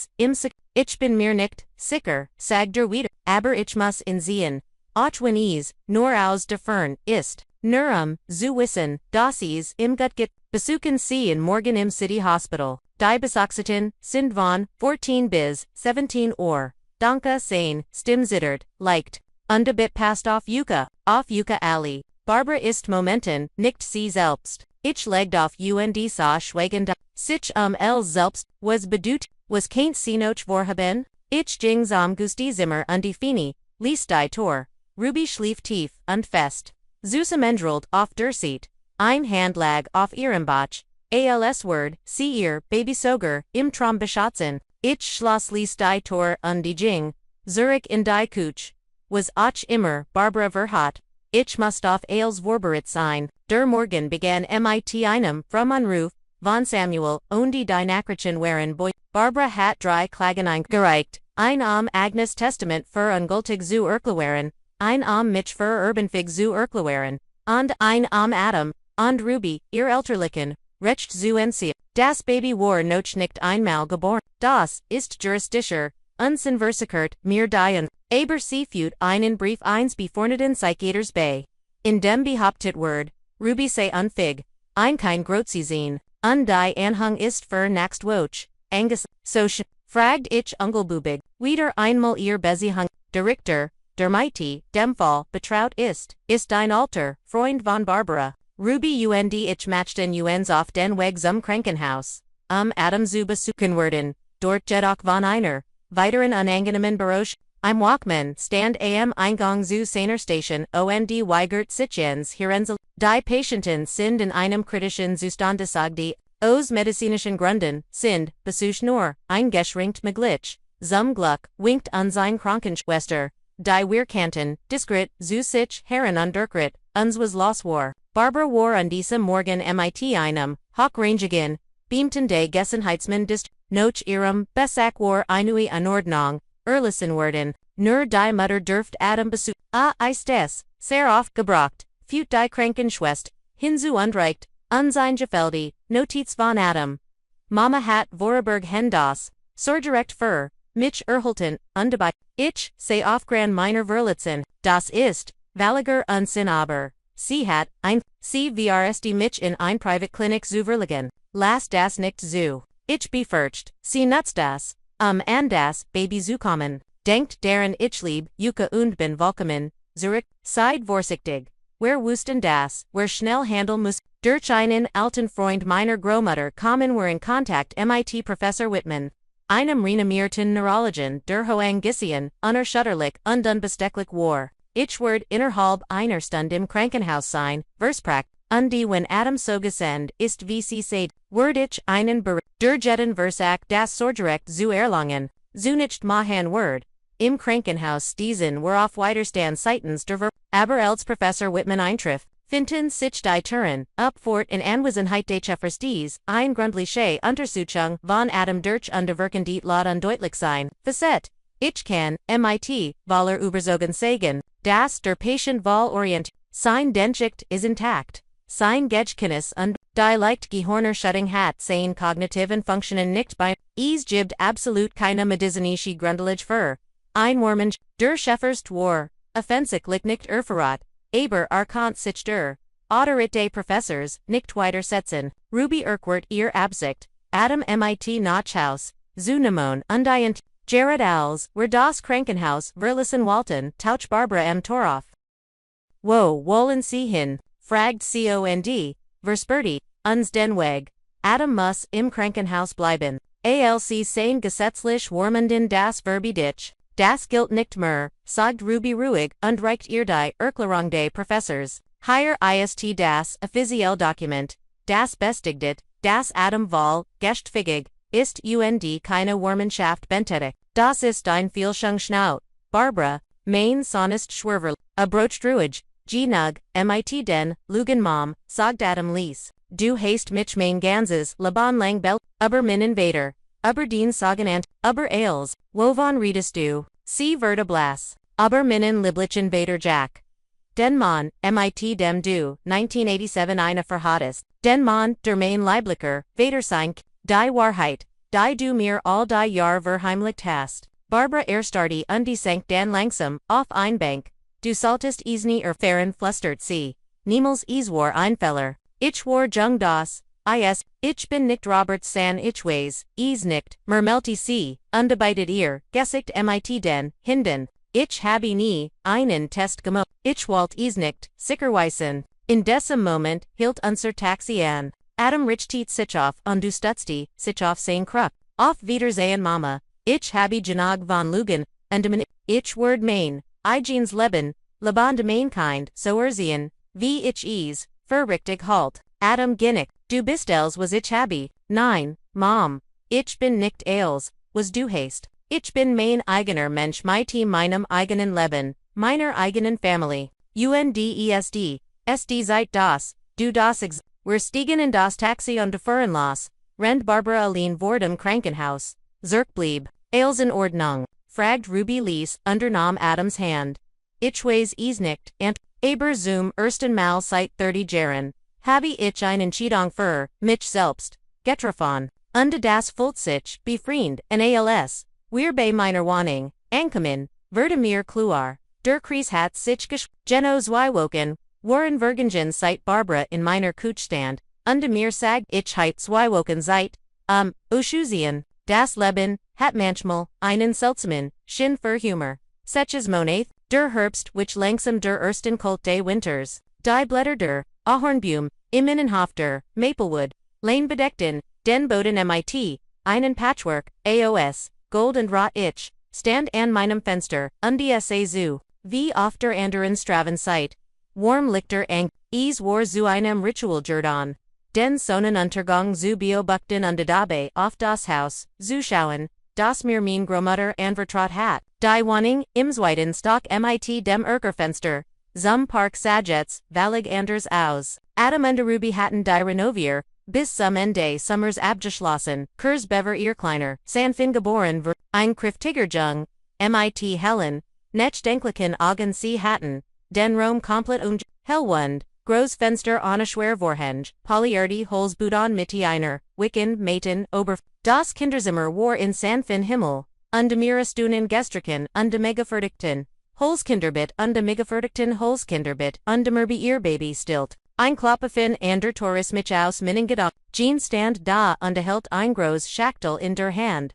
ich bin mir nicht sicher, sagt der wieder, aber ich muss in sehen, auch wenn nur aus der Fern ist, nur zu wissen, dass im Gut geht, besuchen sie in morgen im City Hospital, die Besuchsiten sind von 14 bis 17 Uhr, danke sein, stim zittert, liked, und bit passt auf Yuka Alley, Barbara ist momentan nicht sie selbst, ich legt auf und sa schweigen sich selbst, was bedut, was kein sie noch vorhaben, ich ging Gusti Zimmer und die Fini, ließ die Tor, Ruby schlief tief und fest, Zusammendralt auf der Seite. Ein Handlag auf ihrem Bach. Als Word, sie ihr, Baby Soger, im Traum beschatzen. Ich schloss ließ die Tor und die Jing. Zurück in die Kuch. Was auch immer, Barbara verhat. Ich must auf als Vorberit sein. Der Morgen begann mit einem, from Anruf, von Samuel, und die Nachrichten waren boy. Barbara hat drei Klagen eingereicht. Ein Agnes Testament für ungültig zu erklären. Ein Mich für urbanfig zu erklären. Und ein Adam, und Ruby, ihr Elterlichen, recht zu entziehen. Das Baby war noch nicht einmal geboren. Das ist juristischer, unsinversikert, mir die aber sie führt einen Brief eins bevorneten Psychiaters bei. In dem behauptet Word, Ruby sei unfig, ein kein Grotzisehen, und die Anhang ist für nächst Woche, Angus, so fragt ich Ungelbubig, wieder einmal ihr Besihung, der Richter, der Mighty, dem Fall, betraut ist dein alter, Freund von Barbara. Ruby und ich machten uns auf den Weg zum Krankenhaus. Adam zu besuchen werden, dort jedoch von einer, weiteren unangenehmen Berosch, im Walkman stand am Eingang zu seiner Station und weigert sich ins Hirensel. Die Patienten sind in einem kritischen Zustand sagte, aus medizinischen Gründen, sind, besuch nur, eingeschränkt möglich. Zum Glück, winkt an sein Krankenschwester, die wir kannten, diskret, zu sich herunterkrit, uns was los war. Barbara war an diesem Morgen mit einem, hochrangigen, beamten des Gesundheitsministers, noch ihrem, Besack war eine Anordnung, erlassen worden, nur die Mutter dürft Adam besuchen. Ist es, sehr oft gebraucht, führt die Krankenschwester, hinzu unreicht, sein Gefäldi, Notiz von Adam. Mama hat Vorarlberg hen das, sorgerecht für, mich erhalten, dabei, ich, sei aufgran meiner Verletzung, das ist, Valliger und Sinn aber. Sie hat, sie VRSD mich in ein Privatklinik zu verlegen, las das nicht zu. Ich befürcht, sie nutzt das, and das Baby zu kommen. Denkt deren ich lieb, Yuka und bin willkommen, Zurück, seid vorsichtig. Wer wussten das, wer schnell handeln muss, durch einen alten Freund meiner Großmutter kommen wir in Kontakt mit Professor Whitman. Einem renommierten Neurologen, der Hoang Gissien, unerschütterlich und unbestechlich war. Ich werd innerhalb einer Stunde im Krankenhaus sein, versprach, und die wenn Adam so gesend ist wie sie seid, werd ich einen Bericht der Jetten Versack das Sorgerecht zu erlangen, zu nicht machen werd. Im Krankenhaus diesen wir auf Widerstand seitens der aber als Professor Whitman eintrifft, finden sich die Türen, fort in Anwesenheit des Chefresties, ein gründliche Untersuchung von Adam durch unterwirkend laut undeutlich sein, facet. Ich kann, mit, Waller überzogen sagen, dass der Patient wohl orient, sein Denkschicht ist intakt, sein Gedächtnis und die leicht Gehirnerschüttung hat sein kognitiven Funktionen nicht bei, es gibt absolut keine medizinische Grundlage für. Ein Mensch, der Cheferst war, offensichtlich nicht erfahrt, aber konnte sich der Autorit des Professors nicht widersetzen. Ruby erklärt ihr Absicht, Adam mit Nachhaus, zu nehmen und die Jared als, wer das Krankenhaus verlassen wollten, taucht Barbara Tor auf. Wo wollen Sie hin, fragt Cond, versperrt, uns den Weg. Adam muss im Krankenhaus bleiben. Alc sein gesetzlich warmenden das Verbietich. Das gilt nicht mehr, sagt Ruby ruhig und reicht ihr die Erklärung des Professors. Hier ist das offizielle Dokument, das bestätigt, dass Adam wohl, gestfigig, ist und keine Warmenschaft bentätigt. Das ist ein Fehlschungschnaut. Barbara, mein sonst schwerver, abrocht ruhig, genug, mit den, Lugen Mom, sagt Adam Lies. Du hast mich mein ganzes, Laban lang bel, aber min invader, aber den Sagenant, aber Ailes, wovon redest du, sie Verta Blas, aber minen Liblich invader Jack. Den Mann, mit dem du, 1987 eine Verhattest, den Mann, der mein Leiblicher, Vader sein, die Wahrheit, die du mir all die Jahr verheimlicht hast. Barbara erstarti und die sank dann langsam, auf ein Bank. Du solltest nie erfahren flüstert sie. Niemals war ein Feller. Ich war jung das, ich bin nicht Robert San ich weiß, nicht, murmelte sie, unbeitet ihr, gesicht mit den, Hinden. Ich habe nie, einen Test gemacht. Ich wollt nicht, sicherweisen. In diesem Moment, hielt unser Taxi an. Adam richtet sich auf und du stutzte, sich auf sein Krug. Auf Wiedersehen Mama. Ich habe genug von Lugen, und ich word mein, Igens Leben, Laban de mein Kind, so ersehen, wie ich es, für richtig halt. Adam Ginnick, du bist els was ich habe, nein, Mom. Ich bin nicht els, was du hast. Ich bin mein eigener Mensch mit meinem eigenen Leben, meiner eigenen Family. UNDESD, SD seit das, du das ex. Wir stiegen in das Taxi und fuhren los. Rennt Barbara allein vor dem Krankenhaus. Zirk blieb, als in Ordnung. Fragt Ruby Lies, unternahm Adams Hand. Ich weiß es nicht, und, aber zum ersten Mal seit 30 Jahren, habe ich einen Cheatung für mich selbst getroffen. Und das fühlt sich befriend und als, wir bei meiner Wohnung ankommen, wurde mir klar, der Kreis hat sich Geno Zweiwoken, waren Vergengen seit Barbara in meiner Couch stand, und mir sag ich heit Zweiwoken seit, Oshusien, das Leben, hat manchmal, einen seltsamen, Sinn für Humor. Setches Monat, der Herbst which langsam der ersten Kult des Winters, die Blätter der, Ahornbaum, im Innenhof der, Maplewood, Lane bedeckten, den Boden mit, einen Patchwork, AOS, Gold und Rot ich, stand an meinem Fenster, und die zu, wie oft der anderen Straven Zeit, warm Lichter ang, es war zu einem Ritual Jordan. Den Sonnenuntergang zu beobachten und dabei auf das Haus, zu schauen, das mir mein Großmutter anvertraut hat. Die Wohnung, im zweiten Stock mit dem Erkerfenster, zum Park Sajets, Valig anders aus. Adam und Ruby hatten die Renovier, bis zum Ende Summers abgeschlossen, Kurs Bever ihr kleiner, Sanfin geboren ver, ein Kräftiger mit Helen, nicht denklichen Augen sie hatten, den Rom komplett und Hellwund. Groß Fenster ohne Schwervorhänge, Polyardi Holzbudon mit einer, Wicken, Maten, Ober, das Kinderzimmer war in Sanfin Himmel, und mir Stunden gestrichen, und megafertigten, Holzkinderbit, und megafertigten Holzkinderbit, und mir ihr Baby stilt, ein Klopfefin der Torres mich aus meinen Gedanken, Jean stand da und hält ein groß Schachtel in der Hand.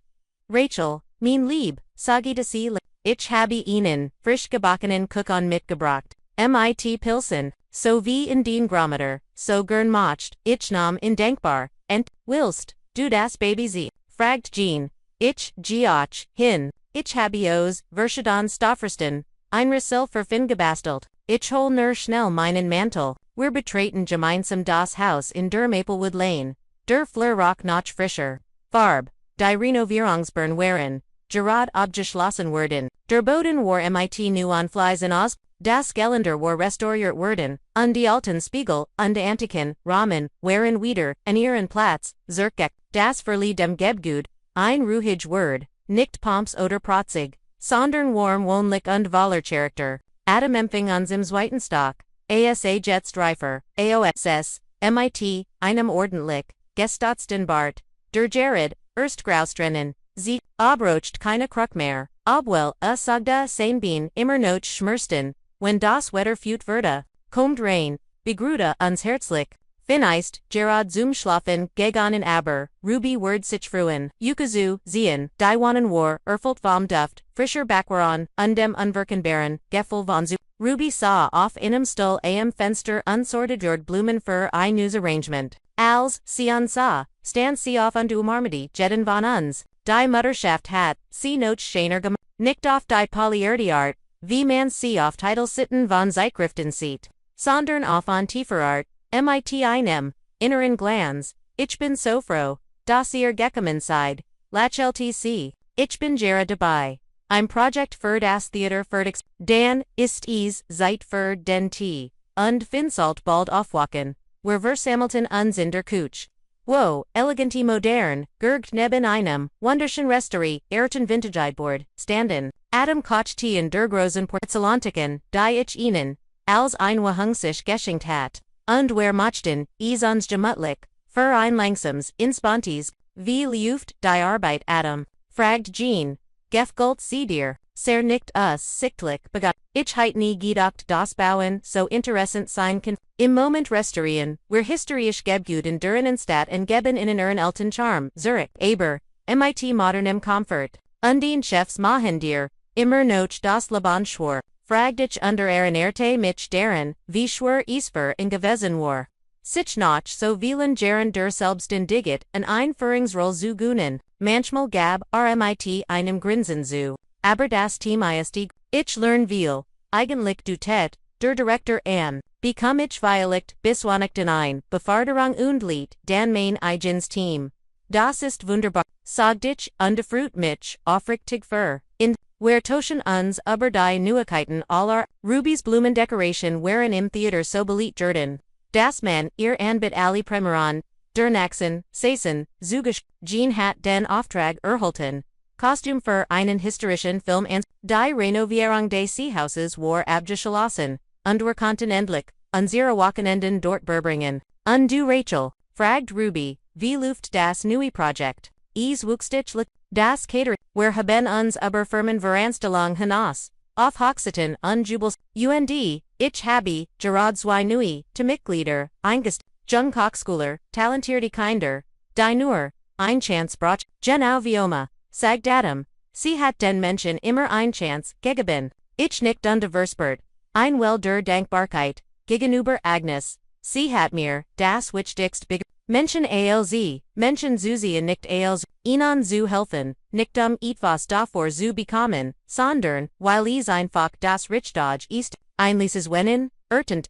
Rachel, mein Lieb, sage de sie, ich habe ihnen, frisch gebackenen Kuchen mitgebracht, mit Pilsen. So wie in den Grometer, so gern mocht, ich nahm in denkbar, ent, willst, du das Baby sie, fragt Jean, ich, geoch, hin, ich habe os, verschieden Stoffersten, ein Rissel für Finn gebastelt, ich hol nur schnell meinen Mantel, wir betreten gemeinsam das Haus in der Maplewood Lane, der Fleur rock noch frischer, Farb, die Renovierungsbern waren, gerade abgeschlossen wurden, der Boden war mit new Anfliesen aus, das Geländer war restauriert worden, und die alten Spiegel, und die Antiken, Rahmen, waren wieder, an ihren Platz, zurück, das verlieh dem Gebgut, ein ruhig Word, nicht Pomps oder Protzig, sondern warm wohnlich und voller Charakter. Adam empfing uns im zweiten Stock, ASA Jetstreifer, AOSS, mit, einem ordentlich, gestatzten Bart, der Jared, Erstgraustrennen, sie, obrocht keine Krug mehr, obwohl, sagda sein Bein, immer noch schmersten, wenn das Wetter fut wurde, kommt rein, begrüßte uns herzlich, Finneist, Gerard zum Schlafen, gegangen aber, Ruby word sich frühen, Yukazu, sehen, die Wonnen war, erfüllt vom Duft, frischer Backwaron, dem unverkennbaren, Gefühl von zu. Ruby sah auf einem Stuhl am Fenster unsortiert Blumen für ein neues Arrangement. Als sie uns sah, stand sie auf und umarmte jeden von uns. Die Mutterschaft hat, sie noch schöner gemacht, nicht auf die Polyardi-Art, wie man sie auf Titel sitten von Zeitschriften sieht, sondern auf an tiefer Art, mit einem inneren Glanz. Ich bin so froh, dass ihr gekommen seid, LTC. Ich bin Jera dabei. Ein Projekt für das Theater fertig. Dan ist es Zeit für den Tee. Und Finselt bald aufwachen. Wir versammelten uns in der Couch. Wo, eleganti modern, gurgt neben einem, wunderschön Restaurant, Ayrton Vintageidboard, standen. Adam kocht Tee in der großen Porzellantiken, die ich ihnen, als ein Wahungsich geschenkt hat. Und wer mochten, es uns gemütlich, für ein langsames, inspantis, wie liuft die Arbeit Adam, fragt Jean, gefgult sie dir, sehr nicht sichtlich begann. Ich heit nie gedacht, das Bauen so interessant sein kann. Im Moment restaurieren, wir historisch gebgut in der Innenstadt und geben ihnen ihren alten Charme, Zurich, aber, mit modernem Comfort. Und den Chefs machen dir, immer noch das Leben schwor. Fragt ich under erinnerte mich daran, wie schwer es für ihn gewesen war. Sich noch so vielen Jahren der selbsten Digit und Einführungsroll zu gönnen. Manchmal gab mit einem Grinsen zu. Aber das Team ist ich lern viel, eigentlich du Ted, der Director an. Become ich Violet, biswannig den ein, Befarderung und Lied, Dan mein Eigens Team. Das ist wunderbar, sagt ich, Fruit mich, aufrichtig für. In, where Toschen uns über die Neuigkeiten aller Ruby's Blumendekoration waren im Theater so beliebt Jordan. Das man, ihr Anbit Ali Premeron, Dernaxen, Saisen, Zugisch, Jean hat den Auftrag erhalten. Kostüm für einen historischen Film und die Renovierung des Seehauses war abgeschlossen. Unterkontinentlich, unsere Wochenenden dort berbringen. Du Rachel, fragt Ruby, wie läuft das neue Projekt? Wuchstich das Catering, where haben uns über Firmen Veranstellung hinaus. Auf Hochzeiten Jubels, ich habe, gerade zwei neue, Mitglieder, eingest, Jungkochschüler, talentierte Kinder, die nur, ein Chance braucht, genau wie Oma, sagt Adam, sie hat den Menschen immer ein Chance, gegeben. Ich nicht undiverspert, ein well der Dankbarkeit, gegenüber Agnes, sie hat mir, das wichtigst big, Menschen alz, Menschen zu sie nicht als, ihnen zu helfen, nicht etwas davor zu bekommen, sondern, weil es einfach das Richtige ist, einlises Wennen,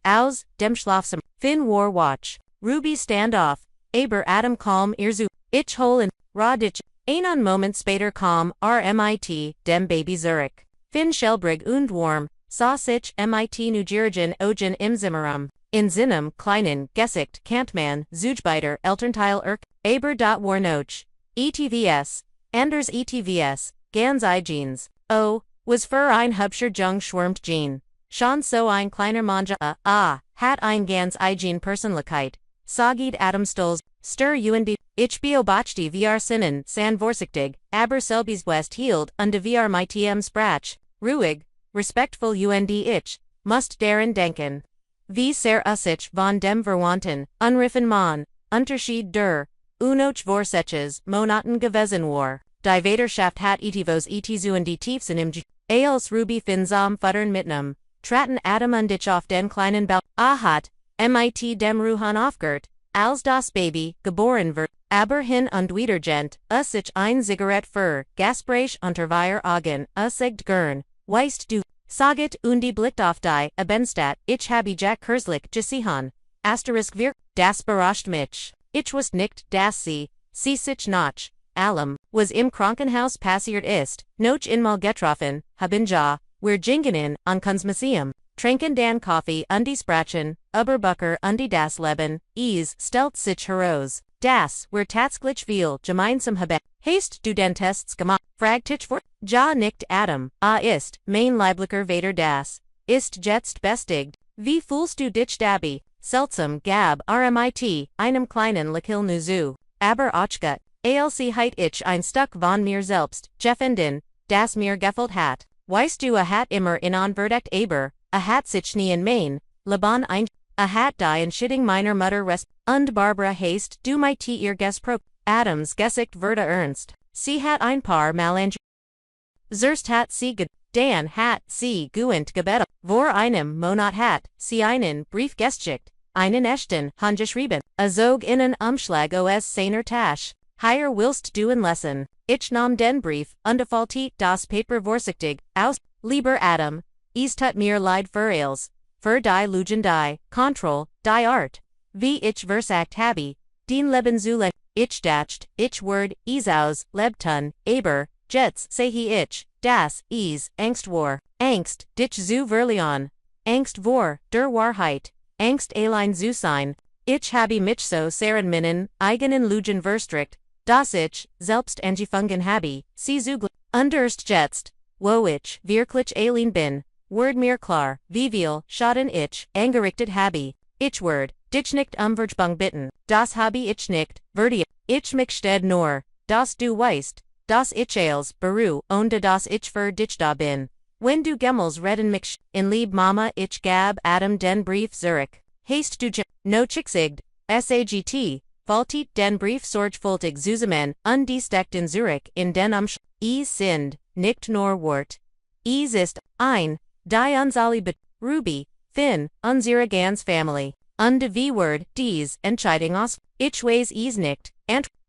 aus, dem Schlafzimmer, Fin war Watch, Ruby Standoff, aber Adam calm irzu, ich holen, Radich, einen Moment später calm, RMIT, dem Baby Zurich, Fin Schellbrig und warm, Sausage MIT Nugerigen Ogen im Zimmerum. In seinem kleinen Gesicht kennt man Zugbiter Elternteil aber war noch. ETVS, Anders ETVS, ganz Jeans. Oh, was für ein hübscher Jung schwärmt Jean. Schon so ein kleiner Manja hat ein ganz eigen Persönlichkeit. Sagid Adam Stolz, ich beobachte VR Sinnen, san vorsichtig, aber selbst West hielt und VR my TM Sprach, ruhig, respektvoll ich, must daran denken. Wie sehr ich von dem Verwandten, unriffen man, Unterschied der, unoch Vorsätze, Monaten gewesen war. Die Vaterschaft hat etivos zu und die Tiefsen im als Ruby finsam futtern mitnem, traten Adam und ich auf den kleinen Ball, hat, mit dem Ruhan aufgehört, als das Baby, geboren wird, aber hin und wieder gent, sich ein Zigarette für, Gespräch unter vier Augen, sagt gern, weißt du, Saget und die blickt auf die, Ebenstadt, ich habe Jack Kurzlich gesehen. Asterisk wir, das überrascht mich. Ich wusste nicht, dass sie sich nach, allem, was im Krankenhaus passiert ist, noch einmal getroffen, haben ja, wir gingen ans Museum, trinken den Kaffee und die Sprachen, über Bucker und das Leben, stellt sich heraus, das, wir tatsächlich viel gemeinsam haben. Hast du den Tests gemacht? Fragt ich vor. Ja nicht Adam, ist, mein lieblicher Vater das, ist jetzt bestigt. Wie fühlst du dich dabei? Seltsam gab RMIT, einem kleinen Lakil Nuzu. Aber Ochka, ALC heit ich ein Stück von mir selbst, Jeffenden, das mir gefällt hat. Weißt du hat immer in Anverdacht aber, hat sich nie in Main, Laban ein, hat die Entscheidung meiner Mutter rest, und Barbara hast du mit ihr Gespro, Adams Gesicht wurde ernst. Sie hat ein paar Malange. Zerst hat sie Dan hat sie guent gebet, vor einem Monat hat sie einen Brief geschickt, einen echten, handgeschrieben, azog innen Umschlag os seiner Tasch. Hier willst du en Lesson. Ich nahm den Brief, faltit das Paper vorsichtig, aus, lieber Adam, es tut mir leid für als, für die Lügen die, Kontroll, die Art. Wie ich versagt habe, den Leben zu ich dacht, ich word, aus, lebtun, aber, jetzt sehe ich, das, Angst war, Angst, dich zu verlieren, Angst vor, der Wahrheit, Angst allein zu sein, ich habe mich so sehr in meinen eigenen Lügen verstrickt, dass ich, selbst angefangen habe, sie zu underst jetzt, wo ich, wirklich allein bin, word mir klar, wie viel, Schaden ich, angerichtet habe, ich word, dich nicht Vergebung bitten, das habe ich nicht, werde ich mich stead nur, dass du weißt, dass ich als beru und dass ich für dich da bin. Wenn du Gemmels redden mich, in lieb Mama ich gab Adam den Brief Zurich, hast du no chicksigt, sagt, faltit den Brief sorgfältig zusammen, und steckt in Zurich in den sind, nicht nur Wort. Ist, ein, die uns alle Ruby, Finn, unsere ganz Family. Und wie word, dies, Entscheidung aus, ich weiß nicht,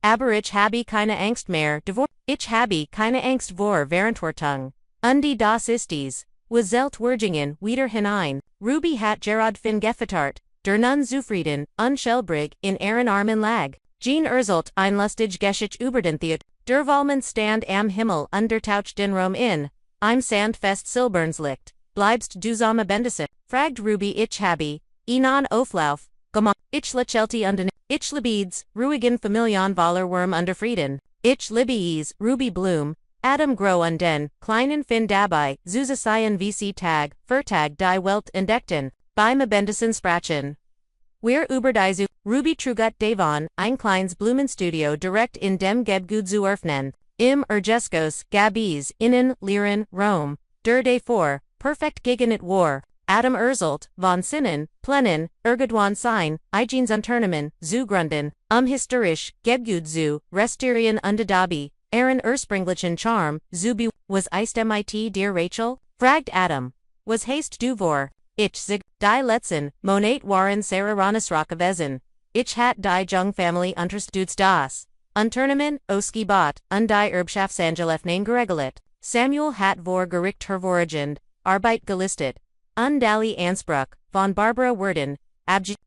aber ich habe keine Angst mehr, ich habe keine Angst vor Verantwortung. Und das ist dies, was zelt Wurgingen, wieder hinein, Ruby hat Gerard fin Gefetart, der nun zufrieden, unschelbrig, in Ehren Armen lag. Jean Erzelt ein lustig Geschichte über den Theat, der Valmond stand am Himmel untertaucht den Rom in, im Sandfest Silbernslicht, bleibst du zame Bendisse, fragt Ruby ich habe, Inan Auflauf, Gamma, ich Lachelti und ich Libides, ruhigen Familien Voller Wurm unterfrieden, ich Libies, Ruby Bloom, Adam Grow und den, kleinen Fin dabei, Zusasayan VC Tag, Vertag die Welt entdeckten, beim Bendisen Sprachen. Wir über diese, Ruby Trugut Davon, ein kleines Blumenstudio direkt in dem Gebgut zu öffnen, im Ergeskos, Gabis, innen, Liren, Rome, der Day 4, perfekt gegen it war, Adam Erzelt, von Sinnen, Plennen, Ergedwan sein, Igens Unternehmen, zu Grunden, historisch, Gebgut zu, Restirian Undadabi, Aaron Urspringlichen Charm, Zubi, was Eist mit dear Rachel? Fragt Adam. Was haste du vor? Ich zig, die Letzten, Monate waren Sarah Ranisrakavesen. Ich hat die Jung Family unterstützt das. Unternehmen, Oski bot, die Erbschaftsangeleifnen geregelt. Samuel hat vor Gericht hervorgehend, Arbeit gelistet. Dali Ansbruck, von Barbara Werden,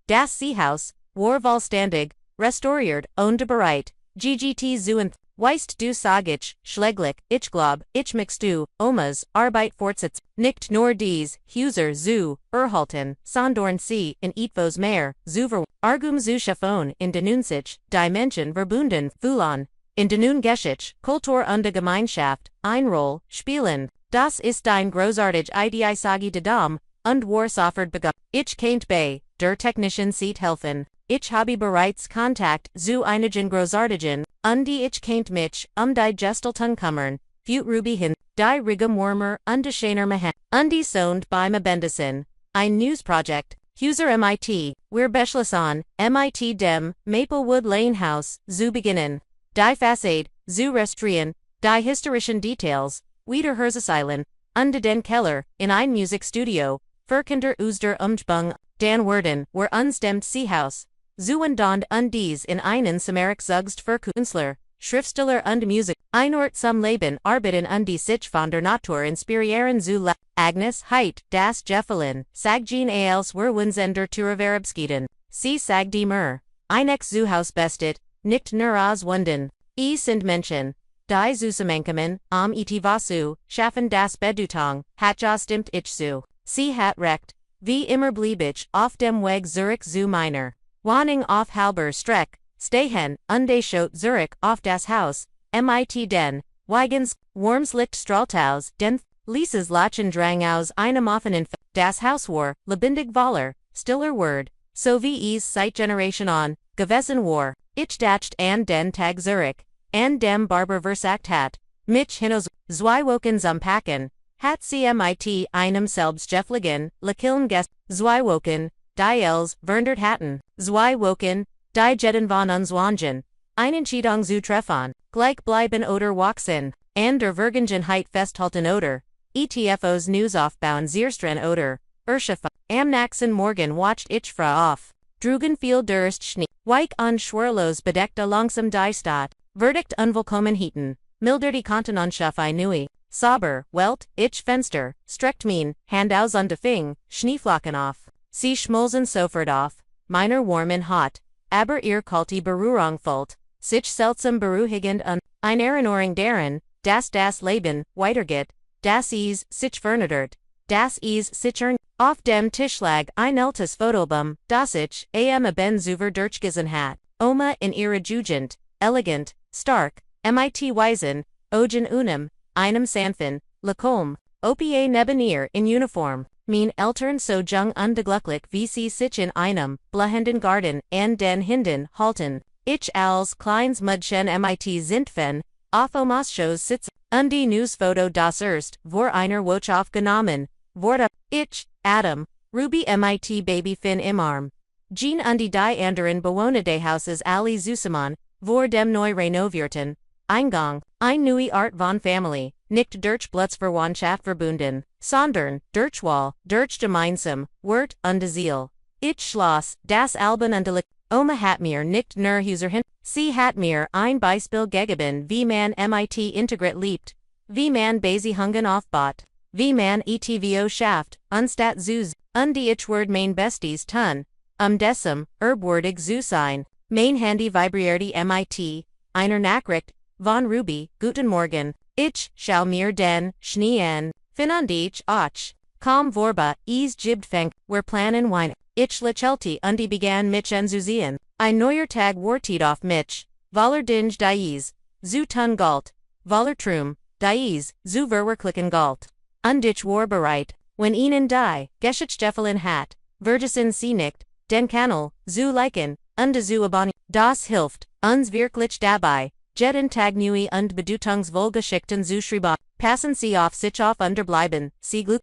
das Seehaus, war vollständig, restauriert, und bereit, GGT zuent, Weist du Sagich, Schleglich, ich glaub, ich mix du, Omas, Arbeit fortsitz, nicht nur dies, Huser zu, Erhalten, Sondorn sie, in Etvos Meer, Zuver, Argum zu Schaffon, in Denunzich, Dimension verbunden, Fulon, in Denun Geschich, Kultur und Gemeinschaft, Einroll, Spielen, das ist dein großartig Idee Sagi de Dam, und war soffert begab, ich kennt bei, der Technischen sieht helfen. Ich habe bereits Kontakt zu einigen großartigen, die ich kennt mich, die Gestaltung kümmern, fut Ruby hin, die Rigum Wormer, Schener Mahan, die Sound beim Bendisen, ein Newsprojekt, Huser MIT, wir beschlossen, MIT dem, Maplewood Lane House, zu beginnen, die Fassade, zu restrieren, die historischen Details, wieder Herzeilen, den Keller, in ein Musikstudio, Verkinder Usder Umgebung, Dan Werden, were unstemmt Seehaus. Zuendond und dies in einen Samarik zugst für Künstler, Schriftsteller und Musik, Einort zum Leben arbeiten die sich von der Natur inspirieren zu la. Agnes Heit, das Jeffelin, Sagjean als Werwunsender Turaverabskiden, sie sag die Mer, Einex Zuhaus bestet, nicht nur aus Wunden, sind Menschen, die Zusammenkommen, Itivasu, schaffen das Bedeutung, hat ja stimmt ich zu, sie hat recht, wie immer blieb ich auf dem Weg Zurich zu meiner Wohnung auf halber Streck, stehen, schot Zurich auf das Haus, mit den, Weigens, Wormslicht Strahltaus, den, Lieses Lachen drang aus einem offenen das Haus war, lebendig Voller, stiller Word, so wie es seit Generation on, gewesen war, ich dacht an den Tag Zurich, an dem Barber versagt hat, mich hinos, zwei Wochen zum Packen, hat sie mit einem selbstgefligen, Lakiln Gest, zwei Wochen, die Els, verndert hatten, zwei Wochen, die Jetten von uns wangen, einen Cheatong zu treffen, gleich bleiben oder wachsen, an der Vergangenheit festhalten oder, ETFOs News aufbauen Zierstren oder, Urschifa, am nächsten Morgen wacht ich fra auf, Drugen viel Durst Schnee, Weich und Schwerlos bedeckte langsam die Stadt, Verdict unvollkommen Heaten, milder die Kontinentschaft nui, Sauber, Welt, ich Fenster, streckt mein, Hand aus und Fing, Schneeflocken auf. Sie schmolzen sofort auf, meiner warmen hot, aber ihr kalte Berührung folgt, sich seltsam beruhigend und, ein Erinnerung daran, das Leben, weitergeht, das sich verändert, das sich auf dem Tisch lag ein altes Fotobum, das ich, ben zuver durchgesehen hat, Oma in ihrer Jugend, elegant, stark, mit Weisen, Ogen unum, einem sanften, Lacombe, Opie neben ihr in Uniform. Mein Eltern so jung unglücklich wie sie sich in einem, blehenden Garten, an den Hinden, halten, ich als kleines Mudchen mit Zintfen, auf Omas-Shows sitzen, die Newsfoto das erst, vor einer Woche aufgenommen, wurde, ich, Adam, Ruby mit Babyfin im Arm. Jean und die anderen Bewohner des Hauses alle zusammen, vor dem neu renovierten, Eingang, ein neue Art von Family, nicht durch Blutsverwandtschaft verbunden, sondern durch Wall, durch gemeinsam, Wort und Ziel. Ich schloss, das Alben und Oma hat mir nicht nur Huser hin, sie hat mir ein Beispiel gegeben wie man mit Integrat liebt, wie man Beziehungen aufbaut. wie man etvo schafft, unstat zuz, die ich word main besties tun, diesem, word zu sein, main handy vibrierte mit, einer Nachricht, von Ruby, guten Morgen, ich schau mir den Schnee an, finde ich auch, kaum vorba, jibt fängt, wir planen wine, ich lächelte die begann mich anzusehen, ein neuer Tag wartet auf mich, voller dinge dies, zu tun galt, voller Trum, dies, zu verwirklichen galt, ich war bereit, wenn ihnen die Geschichtsstaffeln hat, vergessen sie nicht, den Kanal, zu liken, zu abonnieren, das hilft, uns wirklich dabei, jeden Tag neue und bedeutungsvolle Geschichten zu schreiben, passen sie auf sich auf bleiben, sie glück.